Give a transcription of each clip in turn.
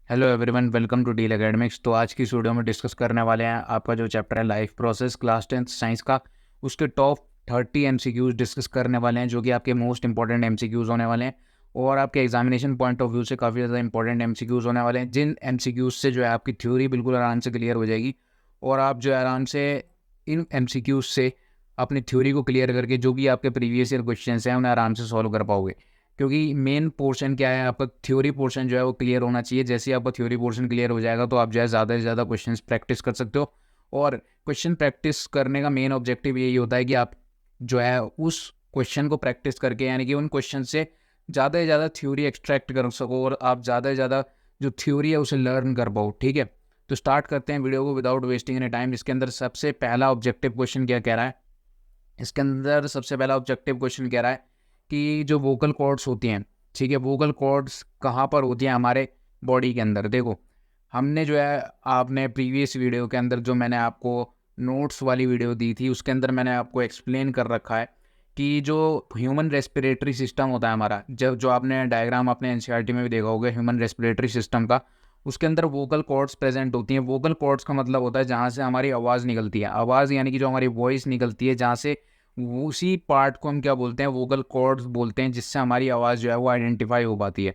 Hello everyone, welcome to Deal Academics. तो आज की इस वीडियो में डिस्कस करने वाले हैं आपका जो चैप्टर है life process class 10th science का, उसके टॉप 30 एमसीक्यूज डिस्कस करने वाले हैं जो कि आपके मोस्ट इंपॉर्टेंट एमसीक्यूज होने वाले हैं और आपके एग्जामिनेशन पॉइंट ऑफ व्यू से काफ़ी ज़्यादा इंपॉर्टेंट एमसीक्यूज होने वाले हैं, जिन एमसीक्यूज से जो है आपकी थ्योरी बिल्कुल आराम से क्लियर हो जाएगी और आप जो है आराम से इन एमसीक्यूज से अपनी थ्योरी को क्लियर करके जो भी आपके प्रीवियस ईयर क्वेश्चन हैं उन्हें आराम से सॉल्व कर पाओगे। क्योंकि मेन पोर्शन क्या है, आपका थ्योरी पोर्शन जो है वो क्लियर होना चाहिए। जैसे ही आपका थ्योरी पोर्शन क्लियर हो जाएगा तो आप जो है ज़्यादा से ज़्यादा क्वेश्चंस प्रैक्टिस कर सकते हो। और क्वेश्चन प्रैक्टिस करने का मेन ऑब्जेक्टिव यही होता है कि आप जो है उस क्वेश्चन को प्रैक्टिस करके, यानी कि उन क्वेश्चन से ज़्यादा से ज़्यादा थ्योरी एक्सट्रैक्ट कर सको और आप ज़्यादा से ज़्यादा जो थ्योरी है उसे लर्न कर पाओ। ठीक है, तो स्टार्ट करते हैं वीडियो को विदाउट वेस्टिंग एनी टाइम। इसके अंदर सबसे पहला ऑब्जेक्टिव क्वेश्चन क्या कह रहा है, इसके अंदर सबसे पहला ऑब्जेक्टिव क्वेश्चन कह रहा है कि जो वोकल कॉर्ड्स होती हैं, ठीक है, वोकल कॉर्ड्स कहाँ पर होती हैं हमारे बॉडी के अंदर। देखो, हमने जो है आपने प्रीवियस वीडियो के अंदर जो मैंने आपको नोट्स वाली वीडियो दी थी उसके अंदर मैंने आपको एक्सप्लेन कर रखा है कि जो ह्यूमन रेस्पिरेटरी सिस्टम होता है हमारा, जब जो आपने डायग्राम अपने एनसीईआरटी में भी देखा होगा ह्यूमन रेस्पिरेटरी सिस्टम का, उसके अंदर वोकल कॉर्ड्स प्रेजेंट होती हैं। वोकल कॉर्ड्स का मतलब होता है जहाँ से हमारी आवाज़ निकलती है, आवाज़ यानी कि जो हमारी वॉइस निकलती है, जहाँ से उसी पार्ट को हम क्या बोलते हैं, वोकल कॉर्ड्स बोलते हैं, जिससे हमारी आवाज़ जो है वो आइडेंटिफाई हो पाती है।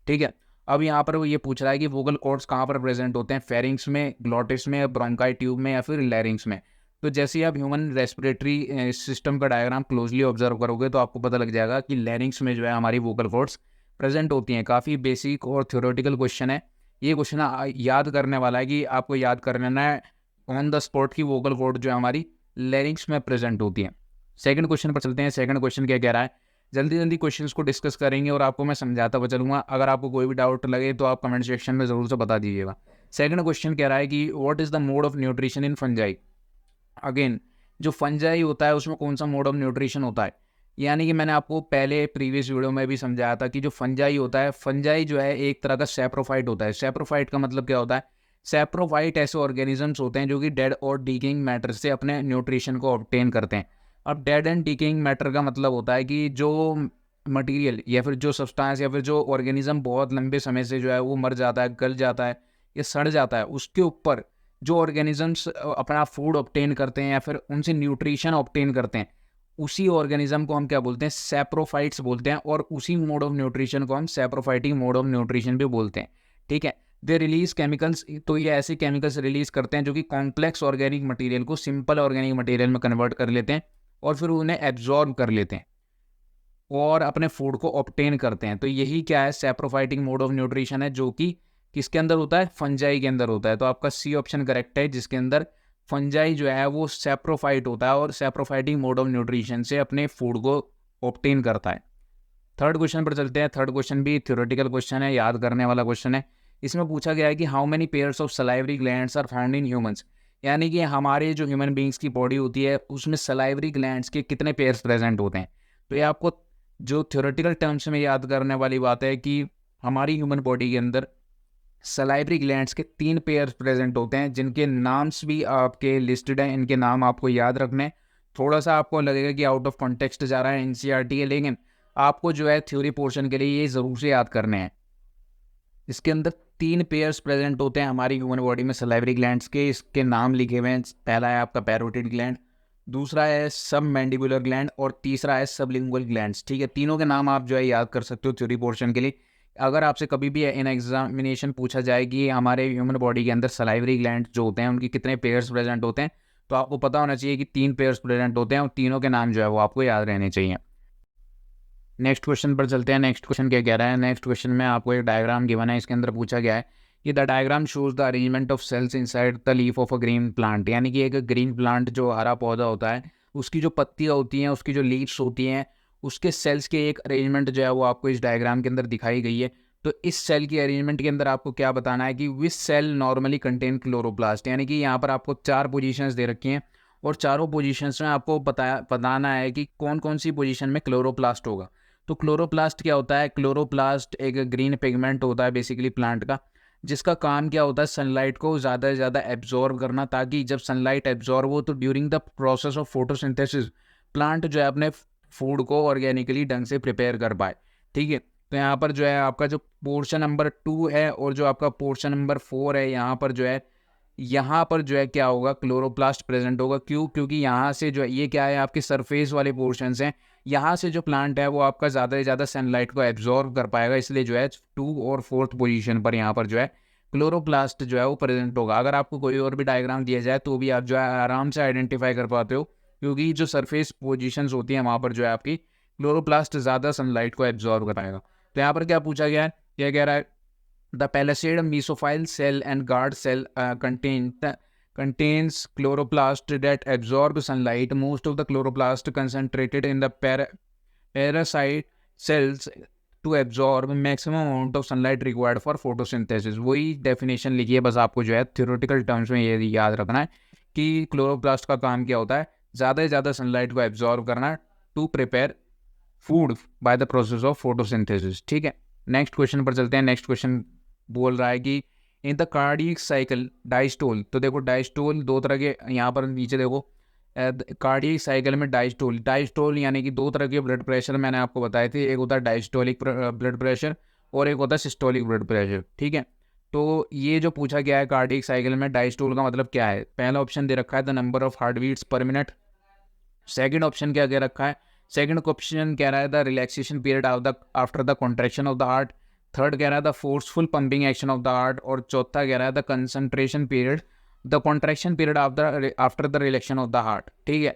ठीक है, अब यहाँ पर वो ये पूछ रहा है कि वोकल कॉर्ड्स कहाँ पर प्रेजेंट होते हैं, फेरिंग्स में, ग्लॉटिस में, ब्रोंकाई ट्यूब में या फिर लैरिंग्स में। तो जैसे ही आप ह्यूमन रेस्पिरेटरी सिस्टम का डायग्राम क्लोजली ऑब्जर्व करोगे तो आपको पता लग जाएगा कि लैरिंग्स में जो है हमारी वोकल कॉर्ड्स प्रेजेंट होती हैं। काफ़ी बेसिक और थ्योरेटिकल क्वेश्चन है ये। क्वेश्चन याद करने वाला है कि आपको याद कर लेना है ऑन द स्पॉट की वोकल कॉर्ड जो है हमारी लैरिंग्स में प्रेजेंट होती है। सेकंड क्वेश्चन पर चलते हैं। सेकंड क्वेश्चन क्या कह रहा है, जल्दी जल्दी क्वेश्चंस को डिस्कस करेंगे और आपको मैं समझाता हुआ चलूँगा। अगर आपको कोई भी डाउट लगे तो आप कमेंट सेक्शन में ज़रूर से बता दीजिएगा। सेकंड क्वेश्चन कह रहा है कि what is the mode of nutrition in fungi. Again, जो फंजाई होता है उसमें कौन सा मोड ऑफ न्यूट्रिशन होता है, यानी कि मैंने आपको पहले प्रीवियस वीडियो में भी समझाया था कि जो फंजाई होता है, फंजाई जो है एक तरह का सैप्रोफाइट होता है। सैप्रोफाइट का मतलब क्या होता है, सैप्रोफाइट ऐसे ऑर्गेनिजम्स होते हैं जो कि डेड और डीकेइंग मैटर से अपने न्यूट्रिशन को ऑब्टेन करते हैं। अब डेड एंड डीकेइंग मैटर का मतलब होता है कि जो मटेरियल या फिर जो सब्सटेंस या फिर जो ऑर्गेनिज्म बहुत लंबे समय से जो है वो मर जाता है, गल जाता है या सड़ जाता है, उसके ऊपर जो ऑर्गेनिजम्स अपना फूड ऑब्टेन करते हैं या फिर उनसे न्यूट्रिशन ऑब्टेन करते हैं, उसी ऑर्गेनिज्म को हम क्या बोलते हैं, सैप्रोफाइट्स बोलते हैं। और उसी मोड ऑफ न्यूट्रिशन को हम सैप्रोफाइटिक मोड ऑफ न्यूट्रिशन भी बोलते हैं। ठीक है, दे रिलीज केमिकल्स, तो ये ऐसे केमिकल्स रिलीज करते हैं जो कि कॉम्प्लेक्स ऑर्गेनिक मटेरियल को सिंपल ऑर्गेनिक मटेरियल में कन्वर्ट कर लेते हैं और फिर उन्हें एब्जॉर्ब कर लेते हैं और अपने फूड को ऑब्टेन करते हैं। तो यही क्या है, सैप्रोफाइटिक मोड ऑफ न्यूट्रिशन है, जो कि किसके अंदर होता है, फंजाई के अंदर होता है। तो आपका सी ऑप्शन करेक्ट है, जिसके अंदर फंजाई जो है वो सैप्रोफाइट होता है और सैप्रोफाइटिक मोड ऑफ न्यूट्रिशन से अपने फूड को ऑब्टेन करता है। थर्ड क्वेश्चन पर चलते हैं। थर्ड क्वेश्चन भी थ्योरेटिकल क्वेश्चन है, याद करने वाला क्वेश्चन है। इसमें पूछा गया है कि how many pairs of salivary glands are found in humans, यानी कि हमारे जो ह्यूमन बींग्स की बॉडी होती है उसमें सलाइवरी ग्लैंड्स के कितने पेयर्स प्रेजेंट होते हैं। तो ये आपको जो थ्योरेटिकल टर्म्स में याद करने वाली बात है कि हमारी ह्यूमन बॉडी के अंदर सलाइवरी ग्लैंड्स के 3 पेयर्स प्रेजेंट होते हैं, जिनके नाम्स भी आपके लिस्टेड हैं। इनके नाम आपको याद रखने हैं। थोड़ा सा आपको लगेगा कि आउट ऑफ कॉन्टेक्स्ट जा रहा है, एनसीईआरटी है, लेकिन आपको जो है थ्योरी पोर्शन के लिए ये ज़रूर से याद करने हैं। इसके अंदर 3 पेयर्स प्रेजेंट होते हैं हमारी ह्यूमन बॉडी में सलाइवरी ग्लैंड्स के। इसके नाम लिखे हुए हैं। पहला है आपका पैरोटिड ग्लैंड, दूसरा है सब मैंडिबुलर ग्लैंड और तीसरा है सबलिंगुअल ग्लैंड्स। ठीक है, तीनों के नाम आप जो है याद कर सकते हो थ्योरी पोर्शन के लिए। अगर आपसे कभी भी इन एग्जामिनेशन पूछा जाए कि हमारे ह्यूमन बॉडी के अंदर सलाइवरी ग्लैंड जो होते हैं उनकी कितने पेयर्स प्रेजेंट होते हैं, तो आपको पता होना चाहिए कि 3 पेयर्स प्रेजेंट होते हैं और तीनों के नाम जो है वो आपको याद रहने चाहिए। नेक्स्ट क्वेश्चन पर चलते हैं। नेक्स्ट क्वेश्चन क्या कह रहा है, नेक्स्ट क्वेश्चन में आपको एक डायग्राम गिवन है। इसके अंदर पूछा गया है कि the diagram shows the arrangement of cells inside the leaf of a green plant, यानी कि एक ग्रीन प्लांट जो हरा पौधा होता है उसकी जो पत्तियां होती हैं, उसकी जो लीव्स होती हैं, उसके सेल्स के एक अरेंजमेंट जो है वो आपको इस डायग्राम के अंदर दिखाई गई है। तो इस सेल की अरेंजमेंट के अंदर आपको क्या बताना है कि विच सेल नॉर्मली कंटेन क्लोरोप्लास्ट, यानी कि यहाँ पर आपको 4 पोजीशंस दे रखी हैं और चारों पोजीशंस में आपको बताना है कि कौन कौन सी पोजीशन में क्लोरोप्लास्ट होगा। तो क्लोरोप्लास्ट क्या होता है, क्लोरोप्लास्ट एक ग्रीन पिगमेंट होता है बेसिकली प्लांट का, जिसका काम क्या होता है, सनलाइट को ज़्यादा से ज़्यादा एब्जॉर्ब करना, ताकि जब सनलाइट एब्जॉर्ब हो तो during the process of photosynthesis plant जो है अपने फूड को ऑर्गेनिकली ढंग से प्रिपेयर कर पाए। ठीक है, तो यहाँ पर जो है आपका जो पोर्शन नंबर 2 है और जो आपका पोर्शन नंबर 4 है, यहाँ पर जो है क्या होगा, क्लोरोप्लास्ट प्रेजेंट होगा। क्यों? क्योंकि यहाँ से जो है ये क्या है, आपके सरफेस वाले पोर्शंस हैं, यहाँ से जो प्लांट है वो आपका ज़्यादा से ज़्यादा सनलाइट को एब्जॉर्ब कर पाएगा, इसलिए जो है 2 और 4th पोजीशन पर यहाँ पर जो है क्लोरोप्लास्ट जो है वो प्रेजेंट होगा। अगर आपको कोई और भी डायग्राम दिया जाए तो भी आप जो है आराम से आइडेंटिफाई कर पाते हो, क्योंकि जो सरफेस पोजीशंस होती हैं वहाँ पर जो है आपकी क्लोरोप्लास्ट ज़्यादा सनलाइट को एब्जॉर्ब कराएगा। तो यहाँ पर क्या पूछा गया है, क्या कह रहा है, the palisade mesophile cell and guard cell contains chloroplast that absorb sunlight. Most of the chloroplast concentrated in the parasite cells to absorb maximum amount of sunlight required for photosynthesis. वही डेफिनेशन लिखी है, बस आपको जो है theoretical terms में ये याद रखना है कि क्लोरोप्लास्ट का काम क्या होता है, ज़्यादा से ज़्यादा सनलाइट को एब्जॉर्ब करना to prepare food by the process of photosynthesis. ठीक है, नेक्स्ट क्वेश्चन पर चलते हैं। नेक्स्ट क्वेश्चन बोल रहा है कि in the cardiac cycle diastole, तो देखो डायस्टोल दो तरह के, यहाँ पर नीचे देखो कार्डियक साइकिल में डायस्टोल यानी कि दो तरह के ब्लड प्रेशर मैंने आपको बताए थे, एक होता है डायस्टोलिक ब्लड प्रेशर और एक होता है सिस्टोलिक ब्लड प्रेशर। ठीक है, तो ये जो पूछा गया है कार्डियक साइकिल में डायस्टोल का मतलब क्या है, पहला ऑप्शन दे रखा है the number of heart beats per minute. Second option क्या दे रखा है, सेकंड ऑप्शन कह रहा है the relaxation period after the contraction of the heart. Third कह रहा है the forceful pumping action of the heart. और चौथा कह रहा है the concentration period, the contraction period after the relaxation of the heart. ठीक है,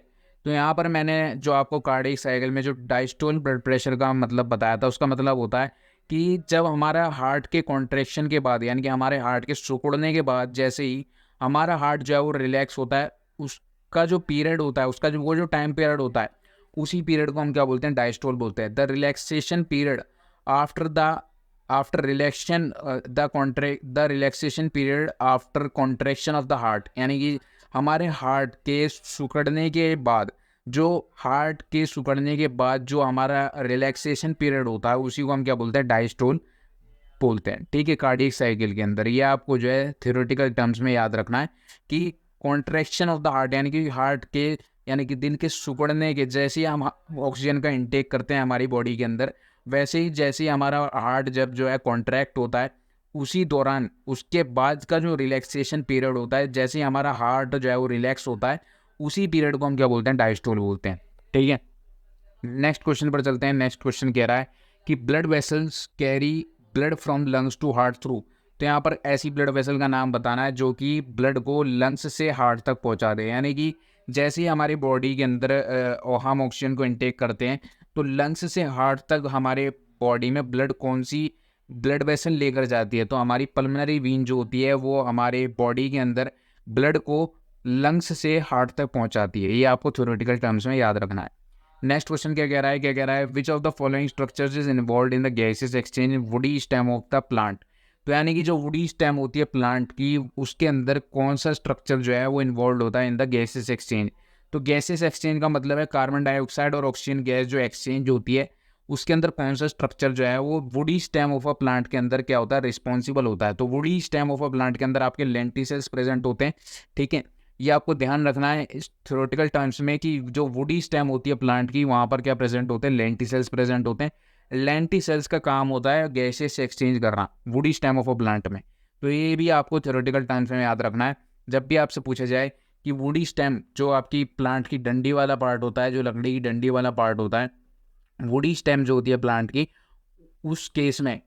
तो यहाँ पर मैंने जो आपको कार्डियक साइकिल में जो डायस्टोल ब्लड प्रेशर का मतलब बताया था, उसका मतलब होता है कि जब हमारा हार्ट के कॉन्ट्रैक्शन के बाद, यानी कि हमारे हार्ट के सिकुड़ने के बाद जैसे ही हमारा हार्ट जो है वो रिलैक्स होता है, उसका जो पीरियड होता है, उसका जो वो जो टाइम पीरियड होता है, उसी पीरियड को हम क्या बोलते हैं, डायस्टोल बोलते हैं। The relaxation period after relaxation the relaxation period after contraction of the heart, यानी कि हमारे हार्ट के सिकुड़ने के बाद, जो हमारा रिलैक्सेशन पीरियड होता है, उसी को हम क्या बोलते हैं, डायस्टोल बोलते हैं। ठीक है, कार्डियक साइकिल के अंदर ये आपको जो है थ्योरेटिकल टर्म्स में याद रखना है कि कॉन्ट्रैक्शन ऑफ द हार्ट यानी कि हार्ट के, यानी कि दिल के सिकुड़ने के, जैसे ही हम ऑक्सीजन का इंटेक करते हैं हमारी बॉडी के अंदर, वैसे ही जैसे ही हमारा हार्ट जब जो है कॉन्ट्रैक्ट होता है, उसी दौरान उसके बाद का जो रिलैक्सेशन पीरियड होता है, जैसे ही हमारा हार्ट जो है वो रिलैक्स होता है, उसी पीरियड को हम क्या बोलते हैं, डायस्टोल बोलते हैं। ठीक है, नेक्स्ट क्वेश्चन पर चलते हैं। नेक्स्ट क्वेश्चन कह रहा है कि blood vessels carry blood from lungs to heart through. तो यहाँ पर ऐसी ब्लड वेसल का नाम बताना है जो कि ब्लड को लंग्स से हार्ट तक पहुँचा दे, यानी कि जैसे ही हमारी बॉडी के अंदर हम ऑक्सीजन को इंटेक करते हैं, तो लंग्स से हार्ट तक हमारे बॉडी में ब्लड कौन सी ब्लड वेसल लेकर जाती है, तो हमारी पल्मोनरी वीन जो होती है वो हमारे बॉडी के अंदर ब्लड को लंग्स से हार्ट तक पहुंचाती है। ये आपको थ्योरेटिकल टर्म्स में याद रखना है। नेक्स्ट क्वेश्चन क्या कह रहा है, विच of the following structures is involve in the gases exchange woody stem of the plant. तो यानी कि जो वुडी स्टेम होती है प्लांट की, उसके अंदर कौन सा स्ट्रक्चर जो है वो इन्वॉल्व होता है इन द गैसेस एक्सचेंज। तो गैसेस एक्सचेंज का मतलब है कार्बन डाइऑक्साइड और ऑक्सीजन गैस जो एक्सचेंज होती है, उसके अंदर कौन सा स्ट्रक्चर जो है वो woody stem of a plant के अंदर क्या होता है, रिस्पॉन्सिबल होता है। तो woody stem of a plant के अंदर आपके लेंटिसेल्स प्रेजेंट होते हैं। ठीक है, ये आपको ध्यान रखना है इस थ्योरेटिकल टर्म्स में कि जो वुडी स्टेम होती है प्लांट की, वहाँ पर क्या प्रेजेंट होते हैं, लेंटिसेल्स प्रेजेंट होते हैं। लेंटिसेल्स का काम होता है गैसेस से एक्सचेंज करना woody stem of a plant में। तो ये भी आपको थ्योरेटिकल टर्म्स में याद रखना है। जब भी आपसे पूछा जाए कि वुडी स्टेम जो आपकी प्लांट की डंडी वाला पार्ट होता है, जो लकड़ी की डंडी वाला पार्ट होता है, वुडी स्टेम जो होती है प्लांट की, उस केस में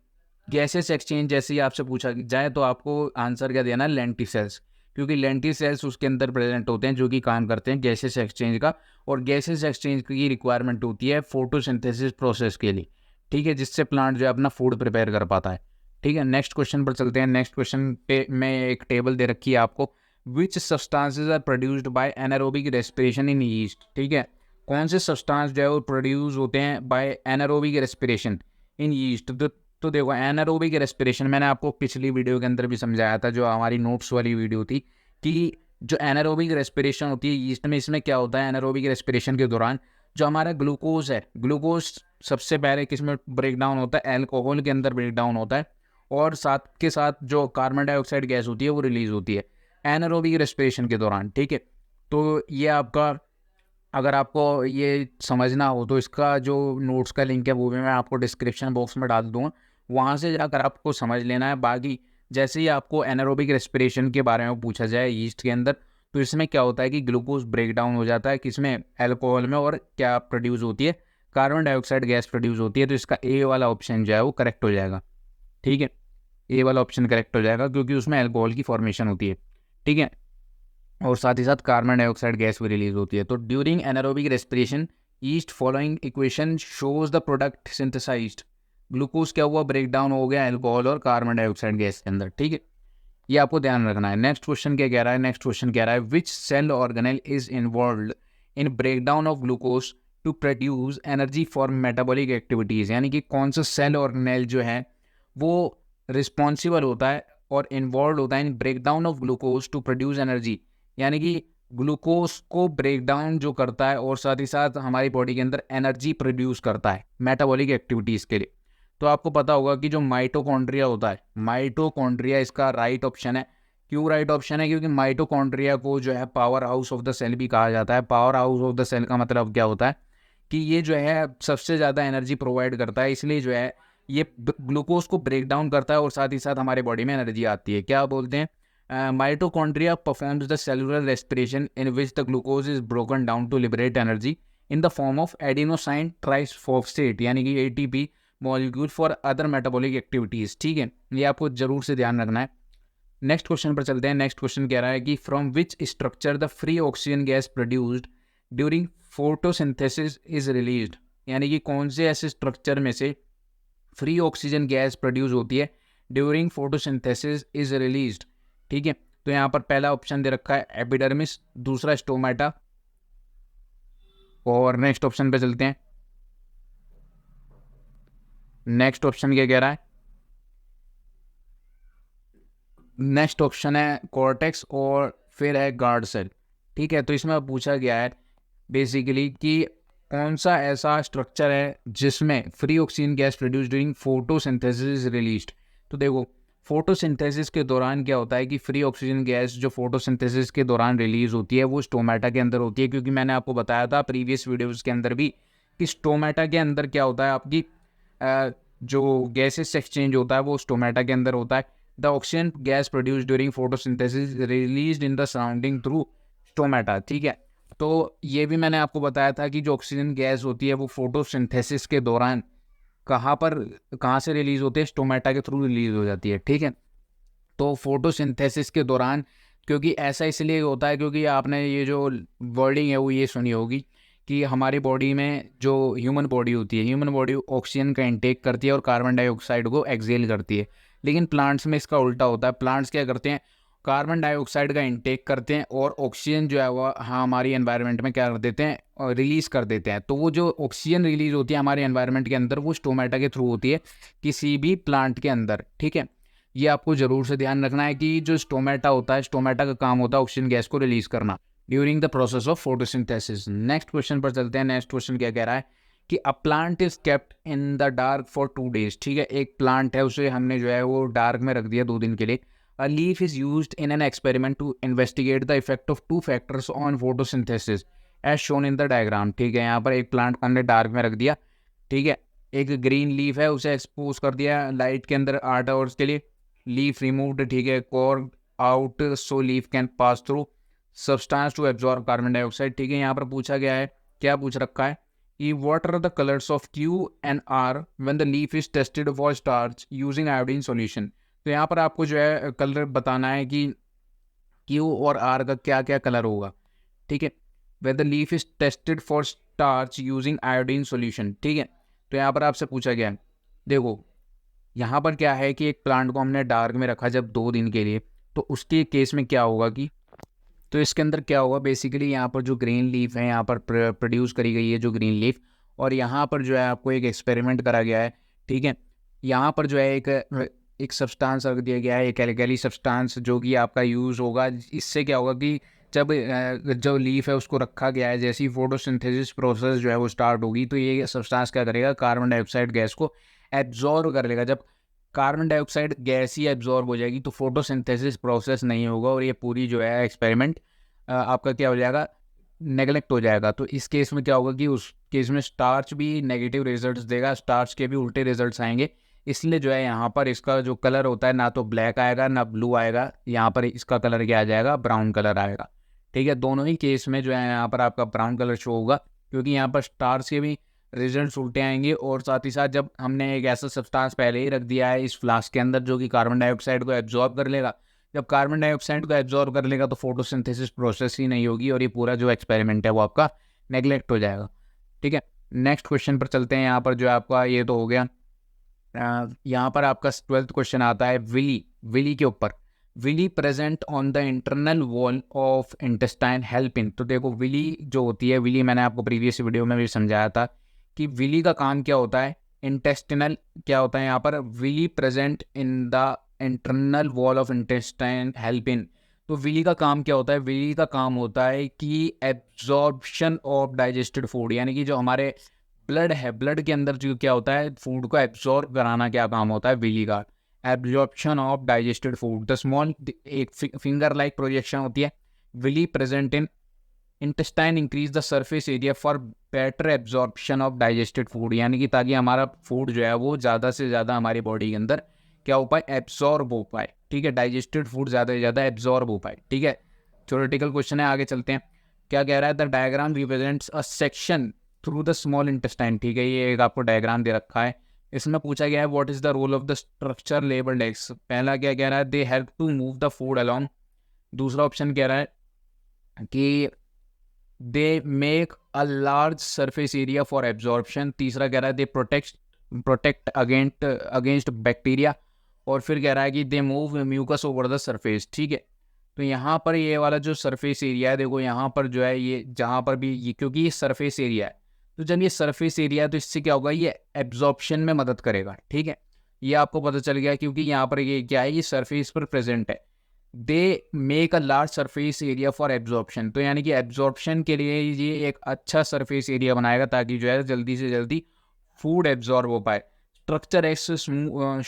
गैसेस एक्सचेंज जैसे ही आपसे पूछा जाए तो आपको आंसर क्या देना है, लेंटिसेल्स, क्योंकि लेंटिसेल्स उसके अंदर प्रेजेंट होते हैं जो कि काम करते हैं गैसेस एक्सचेंज का। और गैसेस एक्सचेंज की रिक्वायरमेंट होती है फोटोसिंथेसिस प्रोसेस के लिए। ठीक है, जिससे प्लांट जो है अपना फूड प्रिपेयर कर पाता है। ठीक है, नेक्स्ट क्वेश्चन पर चलते हैं। नेक्स्ट क्वेश्चन पे में एक टेबल दे रखी है आपको, which substances are produced by anaerobic respiration in yeast. ठीक है, कौन से सब्सटेंस जो है वो प्रोड्यूस होते हैं by anaerobic respiration in yeast. तो देखो एनारोबिक रेस्पिरेशन मैंने आपको पिछली वीडियो के अंदर भी समझाया था, जो हमारी नोट्स वाली वीडियो थी, कि जो एनारोबिक रेस्पिरेशन होती है यीस्ट में, इसमें क्या होता है, एनारोबिक रेस्पिरेशन के दौरान जो हमारा ग्लूकोज है, ग्लूकोज सबसे पहले किस में ब्रेक डाउन होता है, एल्कोहल के अंदर ब्रेक डाउन होता है, और साथ के साथ जो कार्बन डाइऑक्साइड गैस होती है वो रिलीज होती है एनारोबिक रेस्पिरेशन के दौरान। ठीक है, तो ये आपका अगर आपको ये समझना हो तो इसका जो नोट्स का लिंक है वो भी मैं आपको डिस्क्रिप्शन बॉक्स में डाल दूँगा, वहाँ से जाकर आपको समझ लेना है। बाकी जैसे ही आपको एनारोबिक रेस्पिरेशन के बारे में पूछा जाए यीस्ट के अंदर, तो इसमें क्या होता है कि ग्लूकोज ब्रेक डाउन हो जाता है किसमें, अल्कोहल में, और क्या प्रोड्यूस होती है, कार्बन डाइऑक्साइड गैस प्रोड्यूस होती है। तो इसका ए वाला ऑप्शन जो है वो करेक्ट हो जाएगा, ठीक है। ए वाला ऑप्शन करेक्ट हो जाएगा क्योंकि उसमें अल्कोहल की फॉर्मेशन होती है, ठीक है, और साथ ही साथ कार्बन डाइऑक्साइड गैस भी रिलीज होती है। तो during anaerobic respiration yeast following equation shows the product synthesized, glucose क्या हुआ, ब्रेक डाउन हो गया अल्कोहल और कार्बन डाइऑक्साइड गैस के अंदर, ठीक है। ये आपको ध्यान रखना है। नेक्स्ट क्वेश्चन क्या कह रहा है, नेक्स्ट क्वेश्चन कह रहा है which cell organelle is involve in break down of glucose to produce energy for metabolic activities, यानी कि कौन सा सेल ऑर्गेनेल जो है वो रिस्पॉन्सिबल होता है और इन्वॉल्व होता है in break down of glucose to produce energy, यानी कि ग्लूकोज को ब्रेक डाउन जो करता है और साथ ही साथ हमारी बॉडी के अंदर एनर्जी प्रोड्यूस करता है मेटाबॉलिक एक्टिविटीज़ के लिए। तो आपको पता होगा कि जो माइटोकॉन्ड्रिया होता है, माइटोकॉन्ड्रिया इसका राइट ऑप्शन है। क्यों राइट ऑप्शन है? क्योंकि माइटोकॉन्ड्रिया को जो है power house of the cell भी कहा जाता है। Power house of the cell का मतलब क्या होता है कि ये जो है सबसे ज़्यादा एनर्जी प्रोवाइड करता है, इसलिए जो है ये ग्लूकोज को ब्रेक डाउन करता है और साथ ही साथ हमारे बॉडी में एनर्जी आती है। क्या बोलते हैं, mitochondria performs the cellular respiration in which the glucose is broken down to liberate energy in the form of adenosine triphosphate, यानी कि ATP molecule for other metabolic activities, ठीक है। ये आपको जरूर से ध्यान रखना है। नेक्स्ट क्वेश्चन पर चलते हैं। नेक्स्ट क्वेश्चन कह रहा है कि from which structure the free oxygen gas produced during photosynthesis is released, यानी कि कौन से ऐसे स्ट्रक्चर में से फ्री ऑक्सीजन गैस प्रोड्यूस होती है ड्यूरिंग फोटोसिंथेसिस इज रिलीज्ड, ठीक है। तो यहाँ पर पहला ऑप्शन दे रखा है एपिडर्मिस, दूसरा स्टोमेटा, और नेक्स्ट ऑप्शन पे चलते हैं। नेक्स्ट ऑप्शन क्या कह रहा है, नेक्स्ट ऑप्शन है कॉर्टेक्स और फिर है गार्ड सेल, ठीक है। तो इसमें पूछा गया है बेसिकली कि कौन सा ऐसा स्ट्रक्चर है जिसमें free oxygen gas produce during photosynthesis released. तो देखो फोटोसिंथेसिस के दौरान क्या होता है कि फ्री ऑक्सीजन गैस जो फोटोसिंथेसिस के दौरान रिलीज होती है वो स्टोमेटा के अंदर होती है, क्योंकि मैंने आपको बताया था प्रीवियस वीडियोस के अंदर भी कि स्टोमेटा के अंदर क्या होता है, आपकी जो गैसेस एक्सचेंज होता है वो स्टोमेटा के अंदर होता है। The oxygen gas produce during photosynthesis released in the surrounding through stomata, ठीक है। तो ये भी मैंने आपको बताया था कि जो ऑक्सीजन गैस होती है वो फोटोसिंथेसिस के दौरान कहाँ से रिलीज होती है, स्टोमेटा के थ्रू रिलीज हो जाती है, ठीक है। तो फोटोसिंथेसिस के दौरान, क्योंकि ऐसा इसलिए होता है क्योंकि आपने ये जो वर्डिंग है वो ये सुनी होगी कि हमारी बॉडी में जो ह्यूमन बॉडी होती है, ह्यूमन बॉडी ऑक्सीजन का इंटेक करती है और कार्बन डाइऑक्साइड को एक्सहेल करती है। लेकिन प्लांट्स में इसका उल्टा होता है। प्लांट्स क्या करते हैं, कार्बन डाइऑक्साइड का इंटेक करते हैं और ऑक्सीजन जो है वो हमारी एनवायरनमेंट में क्या कर देते हैं, और रिलीज़ कर देते हैं। तो वो जो ऑक्सीजन रिलीज़ होती है हमारे एनवायरनमेंट के अंदर वो स्टोमेटा के थ्रू होती है किसी भी प्लांट के अंदर, ठीक है। ये आपको ज़रूर से ध्यान रखना है कि जो स्टोमेटा होता है, स्टोमेटा का काम होता है ऑक्सीजन गैस को रिलीज़ करना during the process of photosynthesis. Next question पर चलते हैं। नेक्स्ट क्वेश्चन क्या कह रहा है कि a plant is kept in the dark for 2 days, ठीक है। एक प्लांट है उसे हमने जो है वो डार्क में रख दिया 2 दिन के लिए। A leaf is used in an experiment to investigate the effect of 2 factors on photosynthesis as shown in the diagram, ठीक है। यहाँ पर एक प्लांट को हमने डार्क में रख दिया, ठीक है। एक ग्रीन लीफ है उसे एक्सपोज कर दिया लाइट के अंदर 8 आवर्स के लिए। लीफ रिमूव्ड, ठीक है, core out so leaf can pass through substance to absorb carbon dioxide, ठीक है। यहाँ पर पूछा गया है, क्या पूछ रखा है कि what are the colours of Q and R when the leaf is tested for starch using iodine solution. तो यहाँ पर आपको जो है कलर बताना है कि क्यू और आर का क्या क्या कलर होगा, ठीक है। When the leaf is tested for starch using iodine solution, ठीक है। तो यहाँ पर आपसे पूछा गया है, देखो यहाँ पर क्या है कि एक प्लांट को हमने डार्क में रखा जब 2 दिन के लिए, तो उसके केस में क्या होगा कि, तो इसके अंदर क्या होगा बेसिकली, यहाँ पर जो ग्रीन लीफ है यहाँ पर प्रोड्यूस करी गई है जो ग्रीन लीफ, और यहाँ पर जो है आपको एक एक्सपेरिमेंट करा गया है, ठीक है। यहाँ पर जो है एक सब्सटेंस रख दिया गया है, एक एल्कली सब्सटेंस जो कि आपका यूज़ होगा। इससे क्या होगा कि जब जो लीफ है उसको रखा गया है, जैसी फोटोसिंथेसिस प्रोसेस जो है वो स्टार्ट होगी तो ये सब्सटेंस क्या करेगा, कार्बन डाइऑक्साइड गैस को एब्जॉर्ब कर लेगा। जब कार्बन डाइऑक्साइड गैस ही एब्जॉर्ब हो जाएगी तो फोटोसिंथेसिस प्रोसेस नहीं होगा और ये पूरी जो है एक्सपेरिमेंट आपका क्या हो जाएगा, नेगलेक्ट हो जाएगा। तो इस केस में क्या होगा कि उस केस में स्टार्च भी नेगेटिव रिजल्ट्स देगा, स्टार्च के भी उल्टे रिजल्ट्स आएंगे। इसलिए जो है यहाँ पर इसका जो कलर होता है ना तो ब्लैक आएगा ना ब्लू आएगा, यहाँ पर इसका कलर क्या आ जाएगा, ब्राउन कलर आएगा। ठीक है, दोनों ही केस में जो है यहाँ पर आपका ब्राउन कलर शो होगा, क्योंकि यहाँ पर स्टार्च के भी रिजल्ट्स उल्टे आएंगे। और साथ ही साथ जब हमने एक ऐसा सब्सटेंस पहले ही रख दिया है इस फ्लास्क के अंदर जो कि कार्बन डाइऑक्साइड को एब्जॉर्ब कर लेगा, जब कार्बन डाइऑक्साइड को एब्जॉर्ब कर लेगा तो फोटोसिंथेसिस प्रोसेस ही नहीं होगी और ये पूरा जो एक्सपेरिमेंट है वो आपका नेग्लेक्ट हो जाएगा। ठीक है, नेक्स्ट क्वेश्चन पर चलते हैं। यहाँ पर जो आपका ये तो हो गया, यहाँ पर आपका 12th क्वेश्चन आता है विली के ऊपर। Villi present on the internal wall of intestine help in. तो देखो विली जो होती है, विली मैंने आपको प्रीवियस वीडियो में भी समझाया था कि विली का काम क्या होता है, इंटेस्टिनल क्या होता है यहाँ पर, villi present in the internal wall of intestine help in. तो विली का काम क्या होता है, विली का काम होता है कि एब्जॉर्प्शन ऑफ डाइजेस्टेड फूड, यानी कि जो हमारे ब्लड है, ब्लड के अंदर जो क्या होता है फूड को एब्जॉर्ब कराना, क्या काम होता है विली का, absorption of digested food. The small एक फिंगर लाइक प्रोजेक्शन होती है, villi present in intestine increase the surface area for better absorption of digested food, यानी कि ताकि हमारा फूड जो है वो ज़्यादा से ज़्यादा हमारी बॉडी के अंदर क्या हो पाए, एब्जॉर्ब हो पाए। ठीक है, डाइजेस्टेड फूड ज़्यादा से ज़्यादा एब्जॉर्ब हो पाए। ठीक है, थ्योरेटिकल क्वेश्चन है, आगे चलते हैं। क्या कह रहा है, the diagram represents a section through the small intestine. ठीक है, ये एक आपको डायग्राम दे रखा है, इसमें पूछा गया है what is the role of the structure labelled X. पहला क्या कह रहा है, they help to move the food along. दूसरा ऑप्शन कह रहा है कि they make a large surface area for absorption. तीसरा कह रहा है दे प्रोटेक्ट अगेंस्ट बैक्टीरिया। और फिर कह रहा है कि they move mucus over the surface. ठीक है, तो यहाँ पर ये वाला जो सरफेस एरिया है, देखो यहाँ पर जो है ये जहाँ पर भी ये, क्योंकि ये सरफेस एरिया है, तो जब ये सरफेस एरिया है तो इससे क्या होगा, ये एब्जॉर्प्शन में मदद करेगा। ठीक है, ये आपको पता चल गया क्योंकि यहाँ पर ये क्या है, ये सरफेस पर प्रेजेंट है। दे make a large surface area for absorption, तो यानी कि एब्जॉर्प्शन के लिए ये एक अच्छा सरफेस एरिया बनाएगा ताकि जो है जल्दी से जल्दी फूड एब्जॉर्ब हो पाए। Structure X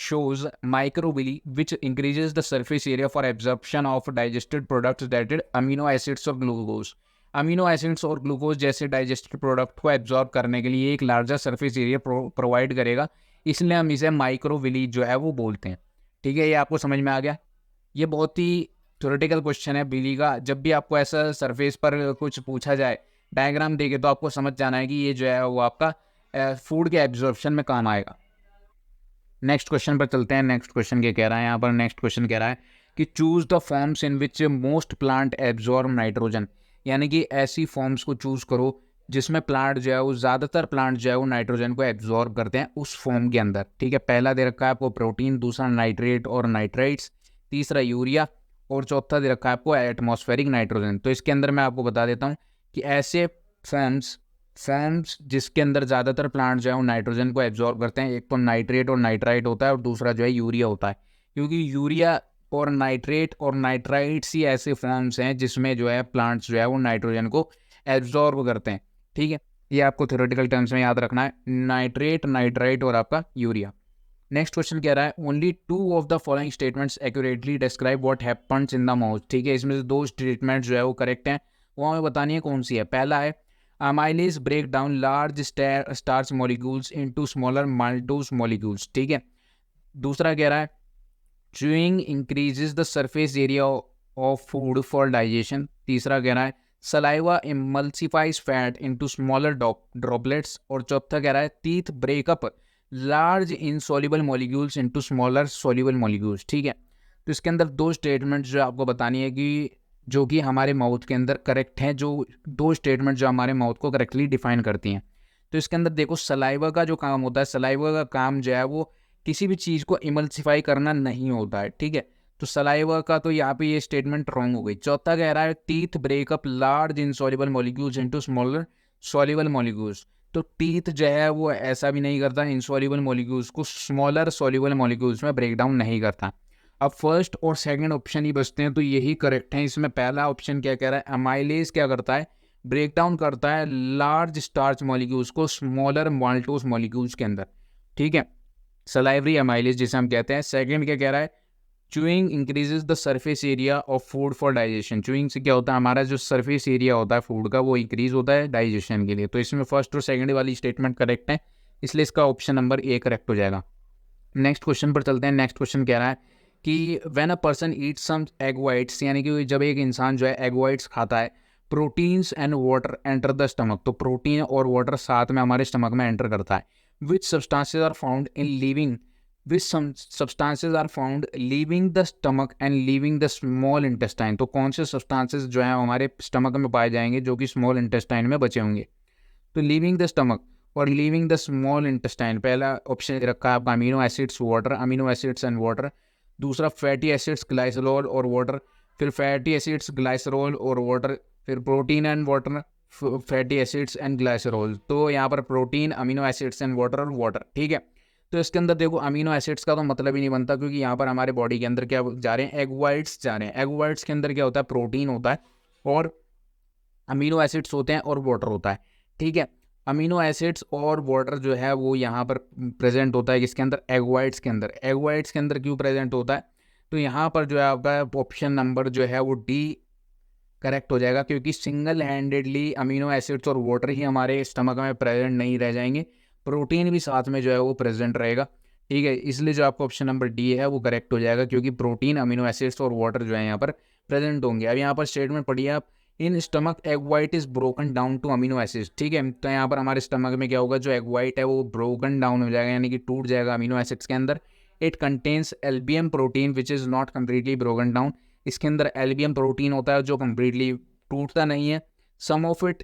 shows microvilli which increases the surface area for absorption of digested products that is amino acids और glucose। अमीनो एसिड्स और ग्लूकोज जैसे डाइजेस्टेड प्रोडक्ट को एब्जॉर्ब करने के लिए एक लार्जर सरफेस एरिया प्रोवाइड करेगा, इसलिए हम इसे माइक्रोविली जो है वो बोलते हैं। ठीक है, ये आपको समझ में आ गया। ये बहुत ही थ्योरेटिकल क्वेश्चन है विली का। जब भी आपको ऐसा सरफेस पर कुछ पूछा जाए डायग्राम देके, तो आपको समझ जाना है कि ये जो है वो आपका फूड के एब्जॉर्प्शन में काम आएगा। नेक्स्ट क्वेश्चन पर चलते हैं। नेक्स्ट क्वेश्चन क्या कह रहा है यहाँ पर, नेक्स्ट क्वेश्चन कह रहा है कि choose the forms in which most plant absorb nitrogen, यानी कि ऐसी फॉर्म्स को चूज करो जिसमें प्लांट जो है वो ज़्यादातर प्लांट जो है वो नाइट्रोजन को एब्जॉर्ब करते हैं उस फॉर्म के अंदर। ठीक है, पहला दे रखा है आपको प्रोटीन, दूसरा नाइट्रेट और नाइट्राइट्स, तीसरा यूरिया और चौथा दे रखा है आपको एटमॉस्फेरिक नाइट्रोजन। तो इसके अंदर मैं आपको बता देता हूँ कि ऐसे फॉर्म्स जिसके अंदर ज़्यादातर प्लांट जो है वो नाइट्रोजन को एब्जॉर्ब करते हैं, एक तो नाइट्रेट और नाइट्राइट होता है और दूसरा जो है यूरिया होता है। क्योंकि यूरिया और नाइट्रेट और नाइट्राइट्स ही ऐसे फॉर्म्स हैं जिसमें जो है प्लांट्स जो है वो नाइट्रोजन को एब्जॉर्ब करते हैं। ठीक है, ये आपको थ्योरेटिकल टर्म्स में याद रखना है, नाइट्रेट, नाइट्राइट और आपका यूरिया। नेक्स्ट क्वेश्चन कह रहा है only 2 of the following statements accurately describe what happens in the mouth. ठीक है, इसमें से 2 स्टेटमेंट जो है वो करेक्ट हैं, वो हमें बतानी है कौन सी है। पहला है amylase break down large starch molecules into smaller maltose molecules। ठीक है, दूसरा कह रहा है chewing increases the surface area of food for digestion। तीसरा कह रहा है saliva emulsifies fat into smaller droplets। और चौथा कह रहा है teeth break up large insoluble molecules into smaller soluble molecules। ठीक है, तो इसके अंदर 2 स्टेटमेंट जो आपको बतानी है कि जो कि हमारे माउथ के अंदर करेक्ट हैं, जो 2 स्टेटमेंट जो हमारे माउथ को करेक्टली डिफाइन करती हैं। तो इसके अंदर देखो सलाइवा का जो काम होता है, सलाइवा का काम जो है वो किसी भी चीज़ को इमल्सिफाई करना नहीं होता है। ठीक है, तो सलाइवा का तो यहाँ पे ये स्टेटमेंट रॉन्ग हो गई। चौथा कह रहा है teeth breakup large insoluble molecules into smaller soluble molecules. तो टीथ जो है वो ऐसा भी नहीं करता, इनसॉल्युबल मॉलिक्यूल्स को स्मॉलर सॉल्युबल मॉलिक्यूल्स में ब्रेक डाउन नहीं करता। अब फर्स्ट और सेकंड ऑप्शन ही बचते हैं, तो यही करेक्ट है। इसमें पहला ऑप्शन क्या कह रहा है, अमाइलेज क्या करता है, ब्रेक डाउन करता है लार्ज स्टार्च मॉलिक्यूल्स को स्मॉलर माल्टोस मॉलिक्यूल्स के अंदर। ठीक है, सलाइवरी अमाइलेज जिसे हम कहते हैं। सेकंड क्या कह रहा है, chewing increases the surface area of food for digestion. Chewing से क्या होता है, हमारा जो सरफेस एरिया होता है फूड का वो इंक्रीज होता है डाइजेशन के लिए। तो इसमें फर्स्ट और सेकंड वाली स्टेटमेंट करेक्ट है, इसलिए इसका ऑप्शन नंबर ए करेक्ट हो जाएगा। नेक्स्ट क्वेश्चन पर चलते हैं। नेक्स्ट क्वेश्चन कह रहा है कि when a person eat some egg whites, यानी कि जब एक इंसान जो है एग वाइट्स खाता है, proteins and water enter the stomach, तो प्रोटीन और वाटर साथ में हमारे स्टमक में एंटर करता है। Which substances are found in living, which substances are found leaving the stomach and leaving the small intestine, तो कौन से सब्सटेंसेज जो है हमारे स्टमक में पाए जाएंगे जो कि स्मॉल इंटेस्टाइन में बचे होंगे। तो लीविंग द स्टमक और लीविंग द स्मॉल इंटेस्टाइन, पहला ऑप्शन रखा है आपका amino acids water, amino acids and water. दूसरा फैटी एसिड्स ग्लाइसरोल और वाटर, फिर फैटी एसिड्स ग्लाइसरोल और वाटर, फिर protein and water, fatty acids and glycerol. तो यहाँ पर protein, amino acids and water और वाटर, ठीक है। तो इसके अंदर देखो अमीनो एसिड्स का तो मतलब ही नहीं बनता, क्योंकि यहाँ पर हमारे बॉडी के अंदर क्या जा रहे हैं, एग वाइट्स जा रहे हैं। एग वाइट्स के अंदर क्या होता है, प्रोटीन होता है और अमीनो एसिड्स होते हैं और वाटर होता है, ठीक है। अमीनो एसिड्स और वाटर जो है वो यहाँ पर प्रेजेंट होता है किसके अंदर, एग वाइट्स के अंदर। एग वाइट्स के अंदर क्यों प्रेजेंट होता है, तो यहाँ पर जो है आपका ऑप्शन नंबर जो है वो डी करेक्ट हो जाएगा, क्योंकि सिंगल हैंडेडली अमीनो एसिड्स और वाटर ही हमारे स्टमक में प्रेजेंट नहीं रह जाएंगे, प्रोटीन भी साथ में जो है वो प्रेजेंट रहेगा, ठीक है। इसलिए जो आपका ऑप्शन नंबर डी है वो करेक्ट हो जाएगा, क्योंकि प्रोटीन, अमीनो एसिड्स और वाटर जो है यहाँ पर प्रेजेंट होंगे। अब यहाँ पर स्टेटमेंट पढ़िए आप, in stomach egg white is broken down to amino acids, ठीक है। तो यहाँ पर हमारे स्टमक में क्या होगा, जो एग वाइट है वो ब्रोकन डाउन हो जाएगा, यानी कि टूट जाएगा अमीनो एसिड्स के अंदर। It contains albumin protein which is not completely broken down, इसके अंदर एल्बियम प्रोटीन होता है जो कम्प्लीटली टूटता नहीं है। Some of it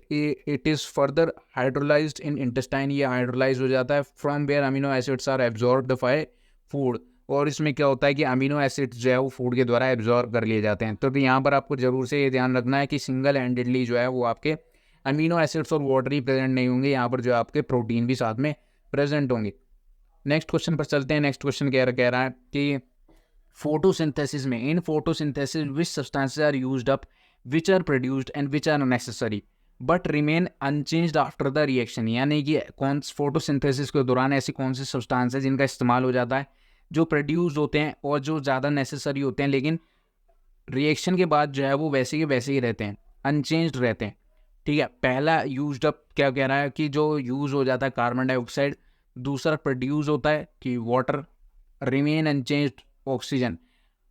is further hydrolysed in intestine, ये हाइड्रोलाइज हो जाता है, from where amino acids are absorbed by food, और इसमें क्या होता है कि अमीनो एसिड्स जो है वो फूड के द्वारा एब्जॉर्ब कर लिए जाते हैं। तो यहाँ पर आपको जरूर से ये ध्यान रखना है कि सिंगल हैंडेडली जो है वो आपके अमीनो एसिड्स और वाटर ही प्रेजेंट नहीं होंगे, यहाँ पर जो आपके प्रोटीन भी साथ में प्रेजेंट होंगे। नेक्स्ट क्वेश्चन पर चलते हैं। नेक्स्ट क्वेश्चन कह रहा है कि फोटोसिंथेसिस में, in photosynthesis which substances are used up which are produced and which are necessary but remain unchanged after the reaction, यानी कि कौन फोटोसिंथेसिस के दौरान ऐसी कौन सी सब्सटेंस है जिनका इस्तेमाल हो जाता है, जो प्रोड्यूस होते हैं और जो ज़्यादा नेसेसरी होते हैं, लेकिन रिएक्शन के बाद जो है वो वैसे के वैसे ही रहते हैं, अनचेंज्ड रहते हैं, ठीक है। पहला यूज्ड अप क्या कह रहा है कि जो यूज़ हो जाता है कार्बन डाइऑक्साइड, दूसरा प्रोड्यूस होता है कि water, remain unchanged oxygen,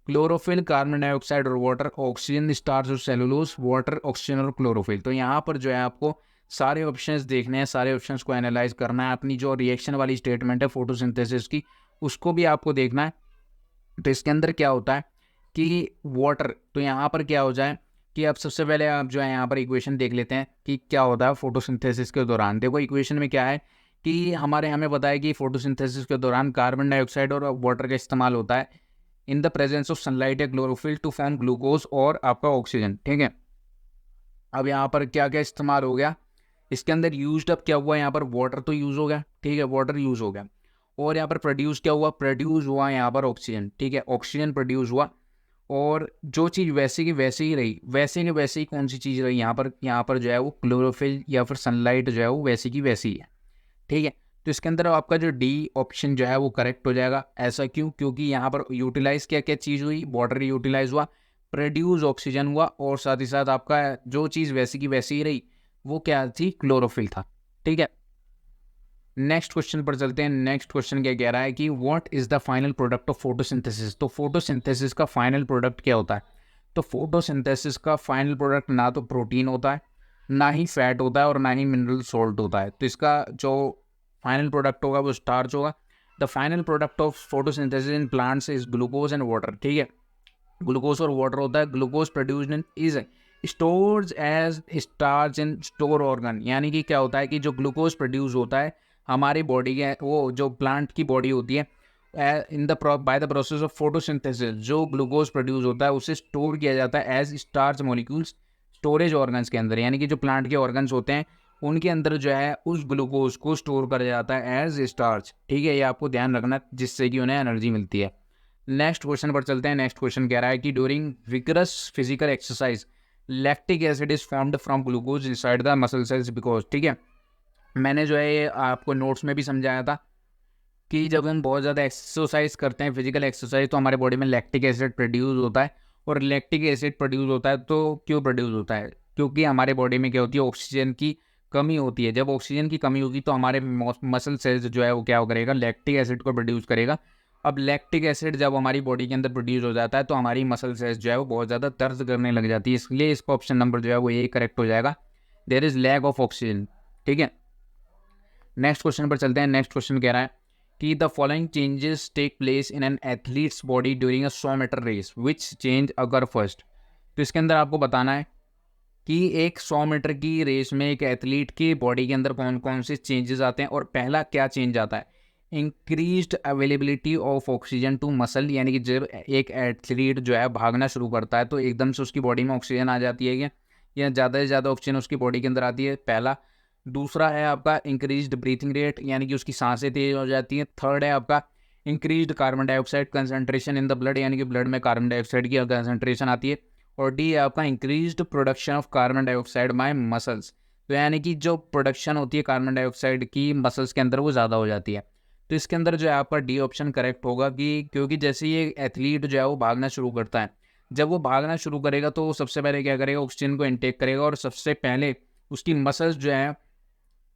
chlorophyll, carbon dioxide और वाटर, ऑक्सीजन, स्टार्च और सेलुलोज, वाटर, ऑक्सीजन और क्लोरोफिल। तो यहाँ पर जो है आपको सारे ऑप्शंस देखने हैं, सारे ऑप्शंस को एनालाइज करना है, अपनी जो रिएक्शन वाली स्टेटमेंट है फोटोसिंथेसिस की उसको भी आपको देखना है। तो इसके अंदर क्या होता है कि वाटर, तो यहाँ पर क्या हो जाए कि अब सबसे पहले आप जो है यहाँ पर इक्वेशन देख लेते हैं कि क्या होता है फोटोसिंथेसिस के दौरान। देखो इक्वेशन में क्या है कि हमें पता है कि फोटोसिंथेसिस के दौरान कार्बन डाइऑक्साइड और वाटर का इस्तेमाल होता है in the presence of sunlight या क्लोरोफिल टू फॉर्म ग्लूकोज और आपका ऑक्सीजन, ठीक है। अब यहाँ पर क्या क्या इस्तेमाल हो गया, इसके अंदर यूज्ड अप क्या हुआ, यहाँ पर वाटर तो यूज़ हो गया, ठीक है, वाटर यूज़ हो गया, और यहाँ पर प्रोड्यूस क्या हुआ, प्रोड्यूस हुआ यहाँ पर ऑक्सीजन, ठीक है, ऑक्सीजन प्रोड्यूस हुआ। और जो चीज़ वैसे की वैसे ही रही, वैसे की वैसे ही कौन सी चीज़ रही यहाँ पर जो है वो क्लोरोफिल या फिर सनलाइट जो है वो वैसे की वैसी ही है, ठीक है। तो इसके अंदर आपका जो डी ऑप्शन जो है वो करेक्ट हो जाएगा। ऐसा क्यों, क्योंकि यहाँ पर यूटिलाइज क्या क्या चीज़ हुई, वाटर यूटिलाइज हुआ, प्रोड्यूस ऑक्सीजन हुआ, और साथ ही साथ आपका जो चीज़ वैसी की वैसी ही रही वो क्या थी, क्लोरोफिल था, ठीक है। नेक्स्ट क्वेश्चन पर चलते हैं। नेक्स्ट क्वेश्चन क्या कह रहा है कि what is the final product of photosynthesis, तो फोटोसिंथेसिस का फाइनल प्रोडक्ट क्या होता है। तो फोटोसिंथेसिस का फाइनल प्रोडक्ट ना तो प्रोटीन होता है, ना ही फैट होता है, और ना ही मिनरल सॉल्ट होता है। तो इसका जो फाइनल प्रोडक्ट होगा वो स्टार्च होगा। The final product of photosynthesis in plants is glucose and water, ठीक है, ग्लूकोज और वाटर होता है। Glucose produced in is stored as starch in store organ, यानी कि क्या होता है कि जो ग्लूकोज प्रोड्यूस होता है हमारी बॉडी के, वो जो प्लांट की बॉडी होती है, in the by the process of photosynthesis जो ग्लूकोज प्रोड्यूस होता है उसे स्टोर किया जाता है as starch molecules storage organs के अंदर, यानी कि जो प्लांट के ऑर्गन्स होते हैं उनके अंदर जो है उस ग्लूकोज को स्टोर कर जाता है एज स्टार्च, ठीक है। ये आपको ध्यान रखना जिससे कि उन्हें एनर्जी मिलती है। नेक्स्ट क्वेश्चन पर चलते हैं। नेक्स्ट क्वेश्चन कह रहा है कि during vigorous physical exercise lactic acid is formed from glucose inside the muscle cells because, ठीक है, मैंने जो है ये आपको नोट्स में भी समझाया था कि जब हम बहुत ज़्यादा एक्सरसाइज करते हैं, फिजिकल एक्सरसाइज, तो हमारे बॉडी में लैक्टिक एसिड प्रोड्यूस होता है। और लैक्टिक एसिड प्रोड्यूस होता है तो क्यों प्रोड्यूस होता है? क्योंकि हमारे बॉडी में क्या होती है, ऑक्सीजन की कमी होती है। जब ऑक्सीजन की कमी होगी तो हमारे मसल सेल्स जो है वो क्या करेगा, लैक्टिक एसिड को प्रोड्यूस करेगा। अब लैक्टिक एसिड जब हमारी बॉडी के अंदर प्रोड्यूस हो जाता है तो हमारी मसल सेल्स जो है वो बहुत ज़्यादा दर्द करने लग जाती है। इसलिए इसका ऑप्शन नंबर जो है वो ये करेक्ट हो जाएगा, there is lack of oxygen. ठीक है, नेक्स्ट क्वेश्चन पर चलते हैं। नेक्स्ट क्वेश्चन कह रहा है कि the following changes take place in an athlete's body during a 100 metre race, which change occur first. तो इसके अंदर आपको बताना है कि एक 100 मीटर की रेस में एक एथलीट की बॉडी के अंदर कौन कौन से चेंजेस आते हैं। और पहला क्या चेंज आता है, increased availability of oxygen to muscle, यानी कि जब एक एथलीट जो है भागना शुरू करता है तो एकदम से उसकी बॉडी में ऑक्सीजन आ जाती है, या ज़्यादा से ज़्यादा ऑक्सीजन उसकी बॉडी के अंदर आती है, पहला। दूसरा है आपका इंक्रीज्ड ब्रीथिंग रेट, यानी कि उसकी सांसें तेज हो जाती हैं। थर्ड है आपका increased carbon dioxide concentration in the blood, यानी कि ब्लड में कार्बन डाइऑक्साइड की कंसंट्रेशन आती है। और डी है आपका increased production of carbon dioxide bye muscles, तो यानी कि जो प्रोडक्शन होती है कार्बन डाइऑक्साइड की मसल्स के अंदर वो ज़्यादा हो जाती है। तो इसके अंदर जो है आपका डी ऑप्शन करेक्ट होगा, कि क्योंकि जैसे ये एथलीट जो है वो भागना शुरू करता है, जब वो भागना शुरू करेगा तो वो सबसे पहले क्या करेगा, ऑक्सीजन को इनटेक करेगा और सबसे पहले उसकी मसल्स जो है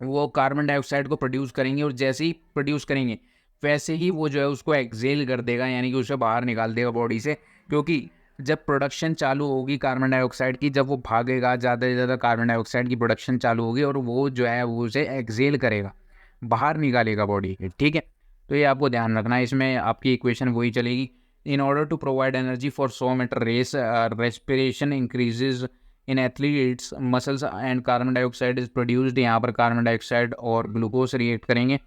वो कार्बन डाइऑक्साइड को प्रोड्यूस करेंगे। और जैसे ही प्रोड्यूस करेंगे वैसे ही वो जो है उसको एक्सेल कर देगा, यानी कि उसे बाहर निकाल देगा बॉडी से। क्योंकि जब प्रोडक्शन चालू होगी कार्बन डाइऑक्साइड की, जब वो भागेगा ज़्यादा से ज़्यादा कार्बन डाइऑक्साइड की प्रोडक्शन चालू होगी और वो जो है वो उसे एक्सेल करेगा, बाहर निकालेगा बॉडी के। ठीक है, तो ये आपको ध्यान रखना है, इसमें आपकी इक्वेशन वही चलेगी। In order to provide energy for 100 metre race, respiration increases in athletes muscles and carbon dioxide is produced. यहाँ पर कार्बन डाइऑक्साइड और ग्लूकोज रिएक्ट करेंगे।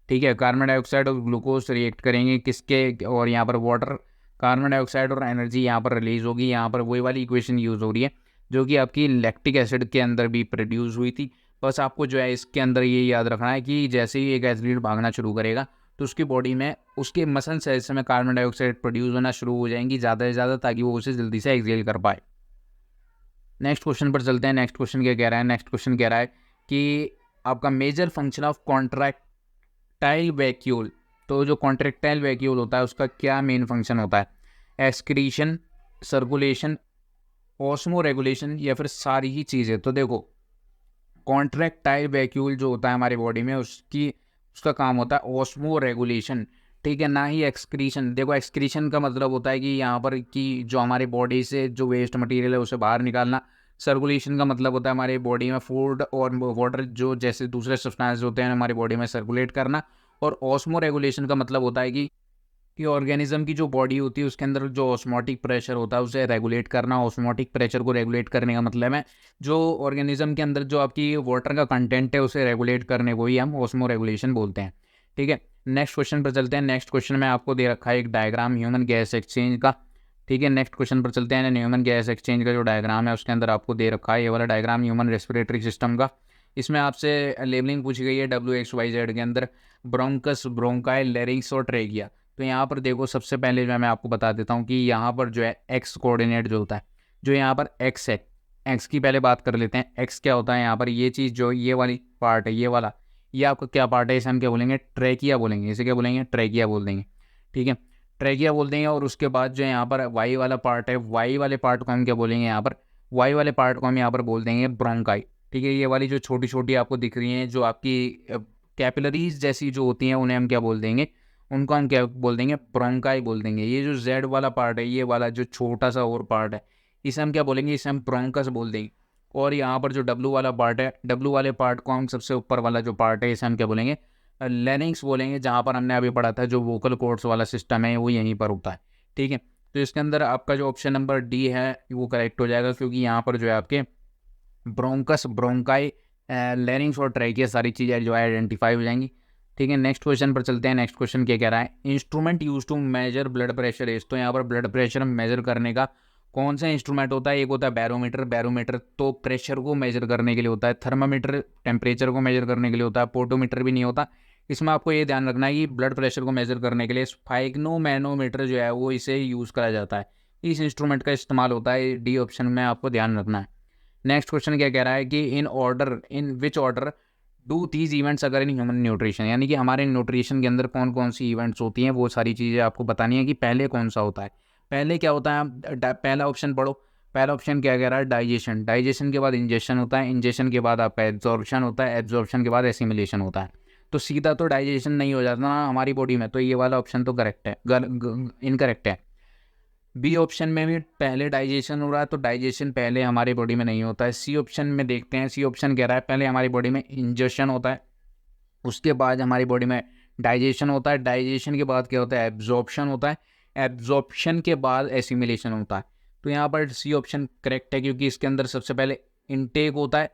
ठीक है, कार्बन डाइऑक्साइड और ग्लूकोज रिएक्ट करेंगे किसके, और यहाँ पर वाटर, कार्बन डाइऑक्साइड और एनर्जी यहाँ पर रिलीज होगी। यहाँ पर वही वाली इक्वेशन यूज़ हो रही है जो कि आपकी लैक्टिक एसिड के अंदर भी प्रोड्यूस हुई थी। बस आपको जो है इसके अंदर ये याद रखना है कि जैसे ही एक एथलीट भागना शुरू करेगा तो उसकी बॉडी में उसके मसल सेल्स में कार्बन डाइऑक्साइड प्रोड्यूस होना शुरू हो जाएंगी ज़्यादा से ज़्यादा, ताकि वो उसे जल्दी से एक्सेल कर पाए। नेक्स्ट क्वेश्चन पर चलते हैं। नेक्स्ट क्वेश्चन क्या कह रहा है, नेक्स्ट क्वेश्चन कह रहा है कि आपका major function of contractile vacuole. तो जो कॉन्ट्रैक्टाइल वैक्यूल होता है उसका क्या मेन फंक्शन होता है, एक्सक्रीशन, सर्कुलेशन, ऑस्मो रेगुलेशन, या फिर सारी ही चीज़ें। तो देखो, कॉन्ट्रैक्टाइल वैक्यूल जो होता है हमारी बॉडी में उसका काम होता है ऑस्मो रेगुलेशन। ठीक है, ना ही एक्सक्रीशन। देखो, एक्सक्रीशन का मतलब होता है कि यहाँ पर कि जो हमारी बॉडी से जो वेस्ट मटेरियल है उसे बाहर निकालना। सर्कुलेशन का मतलब होता है हमारी बॉडी में फूड और वाटर जो जैसे दूसरे सब्सटेंस होते हैं हमारी बॉडी में सर्कुलेट करना। और ऑस्मो रेगुलेशन का मतलब होता है कि ऑर्गेनिज्म की जो बॉडी होती है उसके अंदर जो ऑस्मोटिक प्रेशर होता है उसे रेगुलेट करना। ऑस्मोटिक प्रेशर को रेगुलेट करने का मतलब है जो ऑर्गेनिज्म के अंदर जो आपकी वाटर का कंटेंट है उसे रेगुलेट करने को ही हम ऑस्मो रेगुलेशन बोलते हैं। ठीक है, नेक्स्ट क्वेश्चन पर चलते हैं। नेक्स्ट क्वेश्चन में आपको दे रखा है एक डायग्राम ह्यूमन गैस एक्सचेंज का। ठीक है, नेक्स्ट क्वेश्चन पर चलते हैं। ह्यूमन गैस एक्सचेंज का जो डायग्राम है उसके अंदर आपको दे रखा है ये वाला डायग्राम ह्यूमन रेस्पिरेटरी सिस्टम का। इसमें आपसे लेबलिंग पूछी गई है WXYZ के अंदर, ब्रोंकस, ब्रोंकाई, लेरिंग्स और ट्रेकिया। तो यहाँ पर देखो, सबसे पहले जो मैं आपको बता देता हूँ कि यहाँ पर जो है एक्स कोऑर्डिनेट जो होता है, जो यहाँ पर एक्स है, एक्स की पहले बात कर लेते हैं। एक्स क्या होता है, यहाँ पर ये चीज़ जो ये वाली पार्ट है, ये वाला, ये आपका क्या पार्ट है, इसे हम क्या बोलेंगे, ट्रेकिया बोलेंगे। इसे क्या बोलेंगे, ट्रेकिया बोल देंगे। ठीक है, ट्रेकिया बोल देंगे। और उसके बाद जो यहाँ पर वाई वाला पार्ट है, वाई वाले पार्ट को हम क्या बोलेंगे, यहाँ पर वाई वाले पार्ट को हम यहाँ पर बोल देंगे ब्रोंकाई। ठीक है, ये वाली जो छोटी छोटी आपको दिख रही हैं, जो आपकी कैपिलरीज जैसी जो होती हैं, उन्हें हम क्या बोल देंगे, उनको हम क्या बोल देंगे, ब्रोंकाई बोल देंगे। ये जो जेड वाला पार्ट है, ये वाला जो छोटा सा और पार्ट है, इसे हम क्या बोलेंगे, इसे हम ब्रोंकस बोल देंगे। और यहाँ पर जो डब्लू वाला पार्ट है, डब्लू वाले पार्ट को हम सबसे ऊपर वाला जो पार्ट है इसे हम क्या बोलेंगे, लेरिंग्स बोलेंगे। जहाँ पर हमने अभी पढ़ा था जो वोकल कॉर्ड्स वाला सिस्टम है वो यहीं पर होता है। ठीक है, तो इसके अंदर आपका जो ऑप्शन नंबर डी है वो करेक्ट हो जाएगा, क्योंकि यहाँ पर जो है आपके ब्रोंकस, ब्रोंकाई, लेरिंग्स और ट्रैकिया सारी चीज़ें जो है आइडेंटिफाई हो जाएंगी। ठीक है, नेक्स्ट क्वेश्चन पर चलते हैं। नेक्स्ट क्वेश्चन क्या कह रहा है, instrument use to measure blood pressure is. तो यहाँ पर ब्लड प्रेशर मेजर करने का कौन सा इंस्ट्रूमेंट होता है, एक होता है बैरोमीटर। बैरोमीटर तो प्रेशर को मेजर करने के लिए होता है। थर्मामीटर टेम्परेचर को मेजर करने के लिए होता है। पोटोमीटर भी नहीं होता। इसमें आपको ये ध्यान रखना है कि ब्लड प्रेशर को मेजर करने के लिए स्फाइग्नोमैनोमीटर जो है वो इसे यूज़ करा जाता है, इस इंस्ट्रूमेंट का इस्तेमाल होता है। डी ऑप्शन में आपको ध्यान रखना है। नेक्स्ट क्वेश्चन क्या कह रहा है कि in which order do these events अगर इन ह्यूमन न्यूट्रिशन, यानी कि हमारे न्यूट्रिशन के अंदर कौन कौन सी इवेंट्स होती हैं, वो सारी चीज़ें आपको बतानी है कि पहले कौन सा होता है। पहले क्या होता है, आप पहला ऑप्शन पढ़ो। पहला ऑप्शन क्या कह रहा है, डाइजेशन। डाइजेशन के बाद इंजेशन होता है, इंजेशन के बाद आपका एब्जॉर्प्शन होता है, एब्जॉर्प्शन के बाद एसिमिलेशन होता है। तो सीधा तो डाइजेशन नहीं हो जाता ना हमारी बॉडी में, तो ये वाला ऑप्शन तो करेक्ट है, इनकरेक्ट है। बी ऑप्शन में भी पहले डाइजेशन हो रहा है, तो डाइजेशन पहले हमारी बॉडी में नहीं होता है। सी ऑप्शन में देखते हैं, सी ऑप्शन कह रहा है पहले हमारी बॉडी में इंजेशन होता है, उसके बाद हमारी बॉडी में डाइजेशन होता है, डाइजेशन के बाद क्या होता है, एब्जॉर्प्शन होता है, एब्जॉर्प्शन के बाद एसिमिलेशन होता है। तो यहाँ पर सी ऑप्शन करेक्ट है, क्योंकि इसके अंदर सबसे पहले इनटेक होता है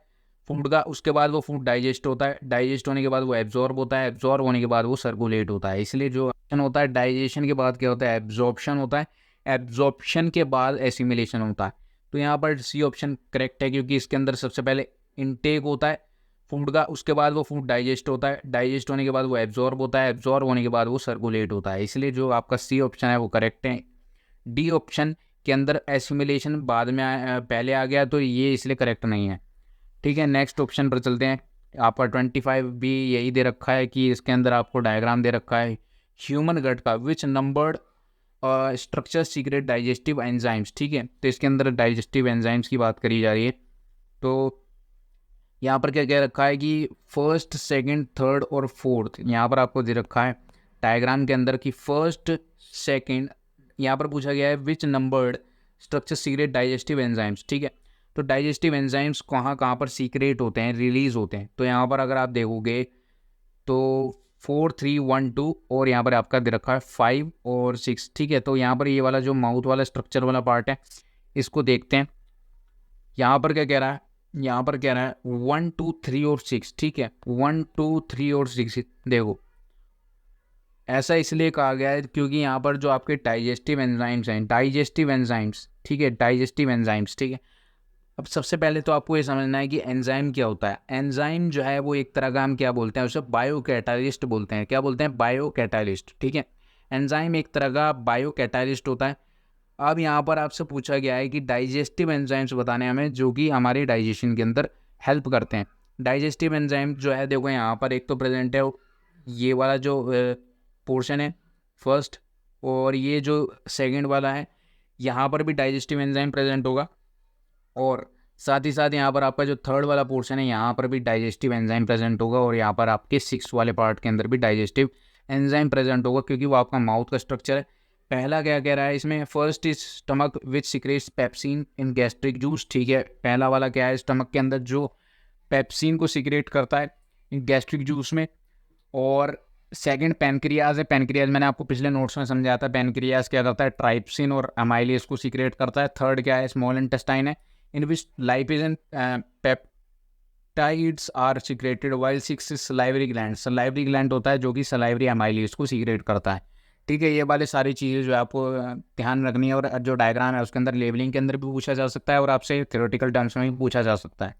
फूड का, उसके बाद वो फूड डाइजेस्ट होता है, डाइजेस्ट होने के बाद वो एब्जॉर्ब होता है, एब्जॉर्ब होने के बाद वो सर्कुलेट होता है। इसलिए जो ऑप्शन होता है, डाइजेशन के बाद क्या होता है, एब्जॉर्प्शन होता है, एब्जॉर्प्शन के बाद एसिमिलेशन होता है। तो यहाँ पर सी ऑप्शन करेक्ट है, क्योंकि इसके अंदर सबसे पहले इनटेक होता है फूड का, उसके बाद वो फूड डाइजेस्ट होता है, डाइजेस्ट होने के बाद वो एब्जॉर्ब होता है, एब्जॉर्ब होने के बाद वो सर्कुलेट होता है। इसलिए जो आपका सी ऑप्शन है वो करेक्ट है। डी ऑप्शन के अंदर एसिमिलेशन बाद में पहले आ गया, तो ये इसलिए करेक्ट नहीं है। ठीक है, नेक्स्ट ऑप्शन पर चलते हैं। आपका 25 भी यही दे रखा है कि इसके अंदर आपको डायग्राम दे रखा है ह्यूमन गट का, which numbered structure secrete digestive enzymes. ठीक है, तो इसके अंदर डाइजेस्टिव एंजाइम्स की बात करी जा रही है। तो यहाँ पर क्या कह रखा है कि फर्स्ट, सेकंड, थर्ड और फोर्थ यहाँ पर आपको दे रखा है डायग्राम के अंदर कि फर्स्ट, सेकंड, यहाँ पर पूछा गया है which numbered structure secrete digestive enzymes. ठीक है, तो डाइजेस्टिव एंजाइम्स कहाँ कहाँ पर सीक्रेट होते हैं, रिलीज होते हैं। तो यहाँ पर अगर आप देखोगे तो 4, 3, 1, 2 और यहाँ पर आपका दे रखा है 5 और 6। ठीक है, तो यहाँ पर ये वाला जो माउथ वाला स्ट्रक्चर वाला पार्ट है, इसको देखते हैं। यहाँ पर क्या कह रहा है, यहाँ पर कह रहा है 1, 2, 3 और 6। ठीक है, 1, 2, 3 और 6। देखो, ऐसा इसलिए कहा गया है क्योंकि यहाँ पर जो आपके डाइजेस्टिव एंजाइम्स हैं, डाइजेस्टिव एंजाइम्स, ठीक है, डाइजेस्टिव एंजाइम्स, ठीक है। अब सबसे पहले तो आपको ये समझना है कि एंजाइम क्या होता है। एंजाइम जो है वो एक तरह का, हम क्या बोलते हैं उसे, बायो कैटालिस्ट बोलते हैं। क्या बोलते हैं, बायो कैटालिस्ट। ठीक है, एंजाइम एक तरह का बायो कैटालिस्ट होता है। अब यहाँ पर आपसे पूछा गया है कि डाइजेस्टिव एंजाइम्स बताने हमें जो कि हमारे डाइजेशन के अंदर हेल्प करते हैं। डाइजेस्टिव एंजाइम जो है, देखो यहाँ पर एक तो प्रेजेंट है ये वाला जो पोर्शन है फर्स्ट, और ये जो सेकंड वाला है, यहाँ पर भी डाइजेस्टिव एंजाइम प्रेजेंट होगा। और साथ ही साथ यहाँ पर आपका जो थर्ड वाला पोर्शन है, यहाँ पर भी डाइजेस्टिव एंजाइम प्रेजेंट होगा। और यहाँ पर आपके 6 वाले पार्ट के अंदर भी डाइजेस्टिव एंजाइम प्रेजेंट होगा, क्योंकि वो आपका माउथ का स्ट्रक्चर है। पहला क्या कह रहा है इसमें, first is stomach which secretes pepsin in gastric juice. ठीक है, पहला वाला क्या है, स्टमक के अंदर जो पेप्सिन को सिक्रेट करता है गैस्ट्रिक जूस में। और सेकंड पैनक्रियाज है। पैनक्रियाज मैंने आपको पिछले नोट्स में समझाया था, पैनक्रियाज क्या करता है, ट्राइप्सिन और अमाइलेज को सिक्रेट करता है। थर्ड क्या है, स्मॉल इंटेस्टाइन है, in which lipase and peptides are secreted, while 6 salivary gland. Salivary gland होता है जो कि सलाइवरी अमाइलेज को सिक्रेट करता है। ठीक है, ये वाले सारी चीज़ें जो है आपको ध्यान रखनी है। और जो डायग्राम है उसके अंदर लेवलिंग के अंदर भी पूछा जा सकता है और आपसे थ्योरेटिकल टर्म्स में भी पूछा जा सकता है।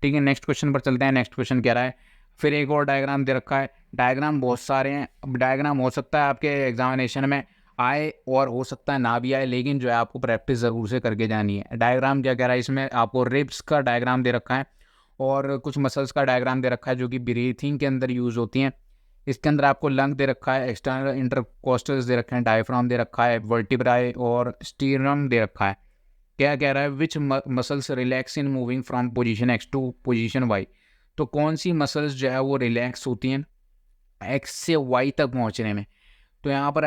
ठीक है, नेक्स्ट क्वेश्चन पर चलते हैं। नेक्स्ट क्वेश्चन कह रहा है, फिर एक और डायग्राम दे रखा है। डायग्राम बहुत सारे हैं। अब डायग्राम हो सकता है आपके एग्जामिनेशन में आए और हो सकता है ना भी आए, लेकिन जो है आपको प्रैक्टिस ज़रूर से करके जानी है। डायग्राम क्या कह रहा है, इसमें आपको रिब्स का डायग्राम दे रखा है और कुछ मसल्स का डायग्राम दे रखा है जो कि ब्रीथिंग के अंदर यूज़ होती हैं। इसके अंदर आपको लंग दे रखा है, एक्सटर्नल इंटरकोस्टल्स दे रखे हैं, डायफ्राम दे रखा है, वर्टिब्राई और स्टीरनम दे रखा है। क्या कह रहा है, which muscles relax in moving from position X to position Y. तो कौन सी मसल्स जो है वो रिलैक्स होती हैं एक्स से वाई तक पहुंचने में। तो यहाँ पर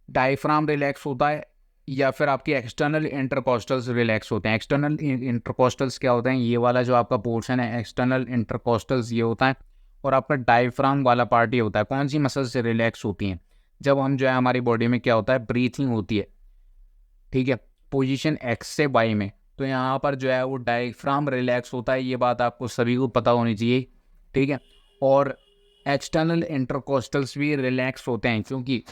डायफ्राम रिलैक्स होता है, या फिर आपके एक्सटर्नल इंटरकोस्टल्स रिलैक्स होते हैं। एक्सटर्नल इंटरकोस्टल्स क्या होते हैं, ये वाला जो आपका पोर्शन है एक्सटर्नल इंटरकोस्टल्स ये होता है, और आपका डायफ्राम वाला पार्ट ये होता है। कौन सी मसल्स से रिलैक्स होती हैं, जब हम जो है हमारी बॉडी में क्या होता है, ब्रीथिंग होती है। ठीक है, पोजीशन एक्स से वाई में। तो यहाँ पर जो है वो डायफ्राम रिलैक्स होता है, ये बात आपको सभी को पता होनी चाहिए। ठीक है, और एक्सटर्नल इंटरकोस्टल्स भी रिलैक्स होते हैं, क्योंकि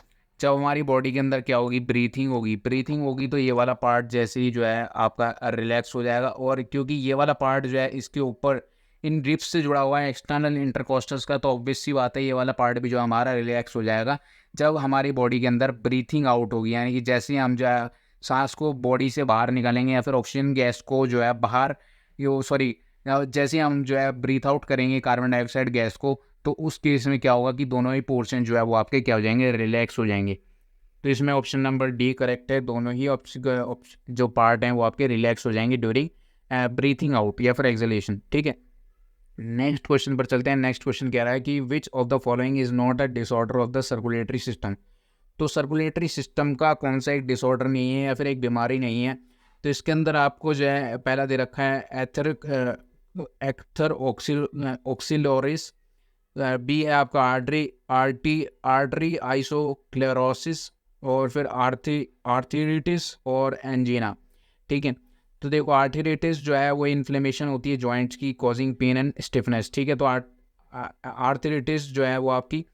जब हमारी बॉडी के अंदर क्या होगी, ब्रीथिंग होगी तो ये वाला पार्ट जैसे ही जो है आपका रिलैक्स हो जाएगा। और क्योंकि ये वाला पार्ट जो है इसके ऊपर इन रिब्स से जुड़ा हुआ है एक्सटर्नल इंटरकोस्टल्स का, तो ऑब्वियस सी बात है ये वाला पार्ट भी जो हमारा रिलैक्स हो जाएगा जब हमारी बॉडी के अंदर ब्रीथिंग आउट होगी। यानी कि जैसे ही हम जो है सांस को बॉडी से बाहर निकालेंगे, या फिर ऑक्सीजन गैस को जो है बाहर जैसे हम जो है ब्रीथ आउट करेंगे कार्बन डाइऑक्साइड गैस को, तो उस केस में क्या होगा कि दोनों ही पोर्शन जो है वो आपके क्या हो जाएंगे, रिलैक्स हो जाएंगे। तो इसमें ऑप्शन नंबर डी करेक्ट है, दोनों ही जो पार्ट हैं वो आपके रिलैक्स हो जाएंगे ड्यूरिंग ब्रीथिंग आउट या फिर एक्सलेशन। ठीक है, नेक्स्ट क्वेश्चन पर चलते हैं। नेक्स्ट क्वेश्चन कह रहा है कि which of the following is not a disorder of the circulatory system. तो सर्कुलेटरी सिस्टम का कौन सा एक डिसऑर्डर नहीं है या फिर एक बीमारी नहीं है। तो इसके अंदर आपको जो है पहला दे रखा है एथर ऑक्सिलोरिस, बी है आपका आर्टरी आइसोक्लेरोसिस, और फिर आर्थराइटिस और एंजीना। ठीक है, तो देखो आर्थराइटिस जो है वो इन्फ्लेमेशन होती है जॉइंट्स की, कॉजिंग पेन एंड स्टिफनेस। ठीक है, तो आर्थराइटिस जो है वो आपकी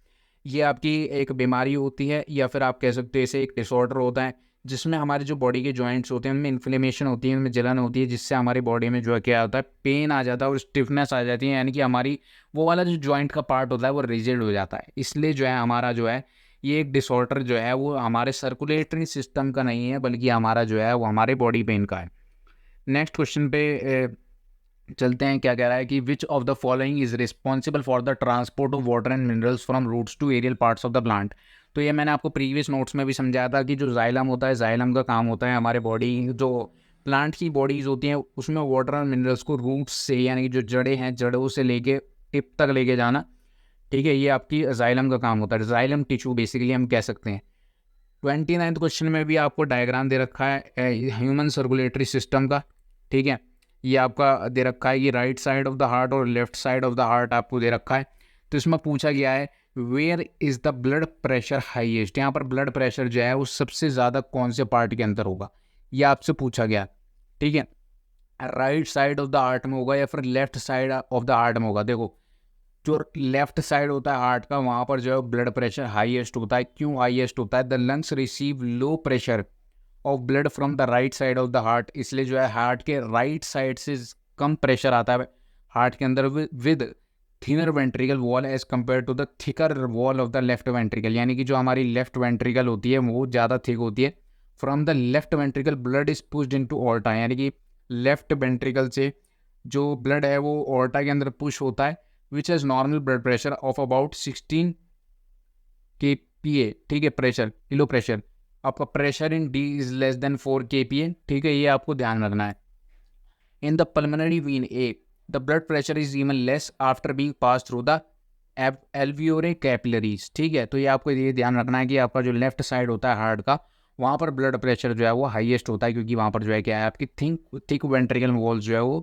एक बीमारी होती है, या फिर आप कह सकते हो इसे एक डिसऑर्डर होता है जिसमें हमारे जो बॉडी के जॉइंट्स होते हैं उनमें इन्फ्लेमेशन होती है, उनमें जलन होती है, जिससे हमारी बॉडी में जो है क्या होता है, पेन आ जाता है और स्टिफनेस आ जाती है, यानी कि हमारी वो वाला जो जॉइंट का पार्ट होता है वो रिजिड हो जाता है। इसलिए जो है हमारा जो है ये एक डिसऑर्डर जो है वो हमारे सर्कुलेटरी सिस्टम का नहीं है, बल्कि हमारा जो है वो हमारे बॉडी पेन का है। नेक्स्ट क्वेश्चन पे चलते हैं। क्या कह रहा है कि which of the following is responsible for the transport of water and minerals from roots to aerial parts of the plant. तो ये मैंने आपको प्रीवियस नोट्स में भी समझाया था कि जो जाइलम होता है, जाइलम का काम होता है हमारे बॉडी जो प्लांट की बॉडीज होती हैं उसमें वाटर और मिनरल्स को रूट्स से, यानी कि जो जड़ें हैं जड़ों से लेके टिप तक लेके जाना। ठीक है, ये आपकी जाइलम का काम होता है, जाइलम टिश्यू बेसिकली हम कह सकते हैं। 29th क्वेश्चन में भी आपको डायग्राम दे रखा है ह्यूमन सर्कुलेटरी सिस्टम का। ठीक है, ये आपका दे रखा है, ये right side of the heart और left side of the heart आपको दे रखा है। तो इसमें पूछा गया है where is the blood pressure highest, यहाँ पर ब्लड प्रेशर जो है वो सबसे ज़्यादा कौन से पार्ट के अंदर होगा, ये आपसे पूछा गया। ठीक है, right side of the heart में होगा या फिर left side of the heart में होगा। देखो जो लेफ्ट साइड होता है हार्ट का, वहाँ पर जो है ब्लड प्रेशर हाईएस्ट होता है। क्यों हाईएस्ट होता है? The lungs receive low pressure of blood from the right side of the heart, इसलिए जो है हार्ट के राइट साइड से कम प्रेशर आता है हार्ट के अंदर with thinner ventricle wall as compare to the thicker wall of the left ventricle, यानी कि जो हमारी लेफ्ट वेंट्रिकल होती है वो ज़्यादा थिक होती है। From the left ventricle blood is pushed into aorta, यानी कि लेफ्ट वेंट्रिकल से जो ब्लड है वो ऑर्टा के अंदर पुश होता है, which has normal blood pressure of about 16 kPa। ठीक है, प्रेशर किलो प्रेशर, आपका pressure in D is less than 4 kPa। ठीक है, ये आपको ध्यान रखना है। In the pulmonary vein a the blood pressure is even less after being pass through the alveolar capillaries. ठीक है, तो ये आपको ये ध्यान रखना है कि आपका जो लेफ्ट साइड होता है हार्ट का, वहाँ पर ब्लड प्रेशर जो है वो हाईएस्ट होता है, क्योंकि वहाँ पर जो है क्या है आपकी थिक वेंट्रिकल वॉल जो है वो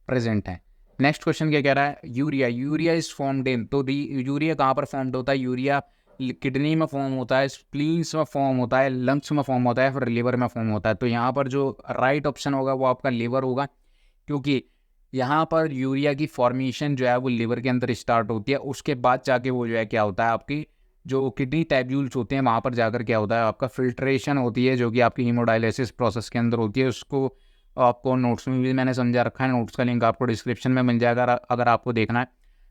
प्रेजेंट है। नेक्स्ट क्वेश्चन क्या कह रहा है, यूरिया इज फॉर्म्ड इन, तो यूरिया कहाँ पर फॉर्म्ड होता है? यूरिया किडनी में फॉर्म होता है, स्प्लीन्स में फॉर्म होता है, लंग्स में फॉर्म होता है, फिर लिवर में फॉर्म होता है। तो यहाँ पर जो राइट ऑप्शन होगा वो आपका लिवर होगा, क्योंकि यहाँ पर यूरिया की फॉर्मेशन जो है वो लिवर के अंदर स्टार्ट होती है, उसके बाद जाके वो जो है क्या होता है आपकी जो किडनी टैब्यूल्स होते हैं वहाँ पर जाकर क्या होता है आपका फिल्ट्रेशन होती है, जो कि आपकी हीमोडायलिसिस प्रोसेस के अंदर होती है। उसको आपको नोट्स में भी मैंने समझा रखा है, नोट्स का लिंक आपको डिस्क्रिप्शन में मिल जाएगा अगर आपको देखना है।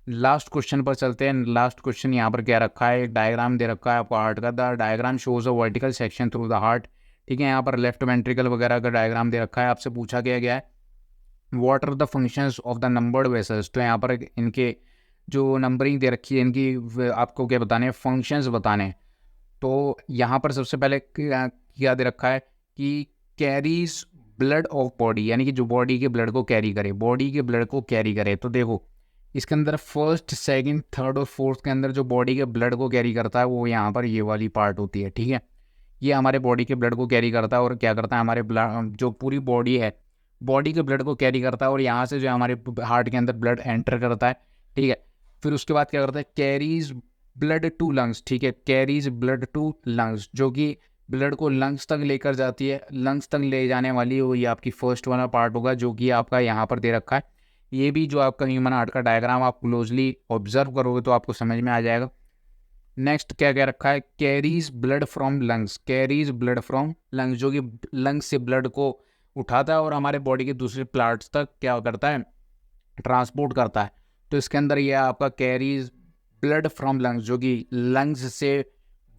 लास्ट क्वेश्चन पर चलते हैं। लास्ट क्वेश्चन यहाँ पर क्या रखा है, एक डायग्राम दे रखा है आपको हार्ट का। The diagram shows a vertical section through the heart. ठीक है, यहाँ पर लेफ्ट वेंट्रिकल वगैरह का डायग्राम दे रखा है। आपसे पूछा गया है what are the functions of the numbered vessels. तो यहाँ पर इनके जो नंबरिंग दे रखी है इनकी आपको क्या बताने हैं, फंक्शंस बताने हैं। तो यहाँ पर सबसे पहले क्या दे रखा है कि कैरीज ब्लड ऑफ बॉडी, यानी कि जो बॉडी के ब्लड को कैरी करे, बॉडी के ब्लड को कैरी करे। तो देखो इसके अंदर फर्स्ट सेकंड थर्ड और फोर्थ के अंदर जो बॉडी के ब्लड को कैरी करता है वो यहाँ पर ये वाली पार्ट होती है। ठीक है, ये हमारे बॉडी के ब्लड को कैरी करता है और क्या करता है हमारे ब्लड जो पूरी बॉडी है बॉडी के ब्लड को कैरी करता है, और यहाँ से जो है हमारे हार्ट के अंदर ब्लड एंटर करता है। ठीक है, फिर उसके बाद क्या करता है, कैरीज ब्लड टू लंग्स। ठीक है, कैरीज ब्लड टू लंग्स, जो कि ब्लड को लंग्स तक लेकर जाती है। लंग्स तक ले जाने वाली वो ये आपकी फर्स्ट वाला पार्ट होगा, जो कि आपका यहाँ पर दे रखा है। ये भी जो आपका ह्यूमन हार्ट का डायग्राम आप क्लोजली ऑब्जर्व करोगे तो आपको समझ में आ जाएगा। नेक्स्ट क्या क्या रखा है, carries blood from lungs, carries blood from lungs, जो कि लंग्स से ब्लड को उठाता है और हमारे बॉडी के दूसरे पार्ट्स तक क्या करता है, ट्रांसपोर्ट करता है। तो इसके अंदर ये आपका कैरीज ब्लड फ्रॉम लंग्स, जो कि लंग्स से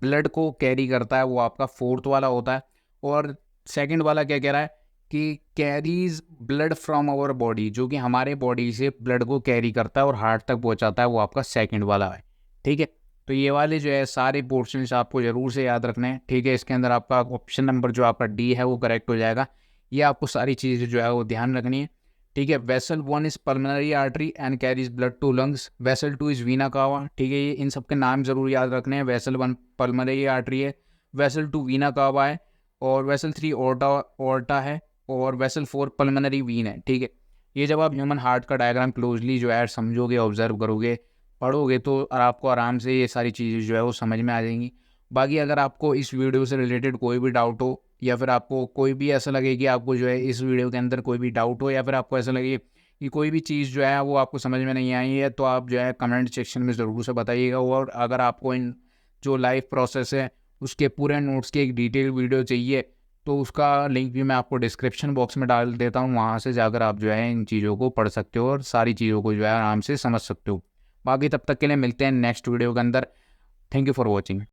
ब्लड को कैरी करता है, वो आपका फोर्थ वाला होता है। और सेकंड वाला क्या कह रहा है कि carries blood from our body, जो कि हमारे बॉडी से ब्लड को कैरी करता है और हार्ट तक पहुंचाता है, वो आपका सेकंड वाला है। ठीक है, तो ये वाले जो है सारे पोर्शंस आपको ज़रूर से याद रखने हैं। ठीक है, इसके अंदर आपका ऑप्शन नंबर जो आपका डी है वो करेक्ट हो जाएगा। ये आपको सारी चीज़ें जो है वो ध्यान रखनी है। ठीक है, vessel 1 is pulmonary artery and carries blood to lungs. Vessel 2 is vena cava. ठीक है, ये इन सब के नाम ज़रूर याद रखने हैं। वेसल 1 पल्मोनरी आर्टरी है, वेसल 2 वीना कावा है, और वेसल 3 ओर्टा है, और वेसल 4 पल्मोनरी वीन है। ठीक है, ये जब आप ह्यूमन हार्ट का डायग्राम क्लोजली जो है समझोगे, ऑब्जर्व करोगे, पढ़ोगे, तो आपको आराम से ये सारी चीज़ें जो है वो समझ में आ जाएंगी। बाकी अगर आपको इस वीडियो से रिलेटेड कोई भी डाउट हो, या फिर आपको कोई भी ऐसा लगे कि आपको जो है इस वीडियो के अंदर कोई भी डाउट हो, या फिर आपको ऐसा लगे कि कोई भी चीज़ जो है वो आपको समझ में नहीं आई है, तो आप जो है कमेंट सेक्शन में ज़रूर से बताइएगा। और अगर आपको इन जो लाइव प्रोसेस है उसके पूरे नोट्स की एक डिटेल वीडियो चाहिए, तो उसका लिंक भी मैं आपको डिस्क्रिप्शन बॉक्स में डाल देता हूँ। वहाँ से जाकर आप जो है इन चीज़ों को पढ़ सकते हो और सारी चीज़ों को जो है आराम से समझ सकते हो। बाकी तब तक के लिए मिलते हैं नेक्स्ट वीडियो के अंदर। Thank you for watching.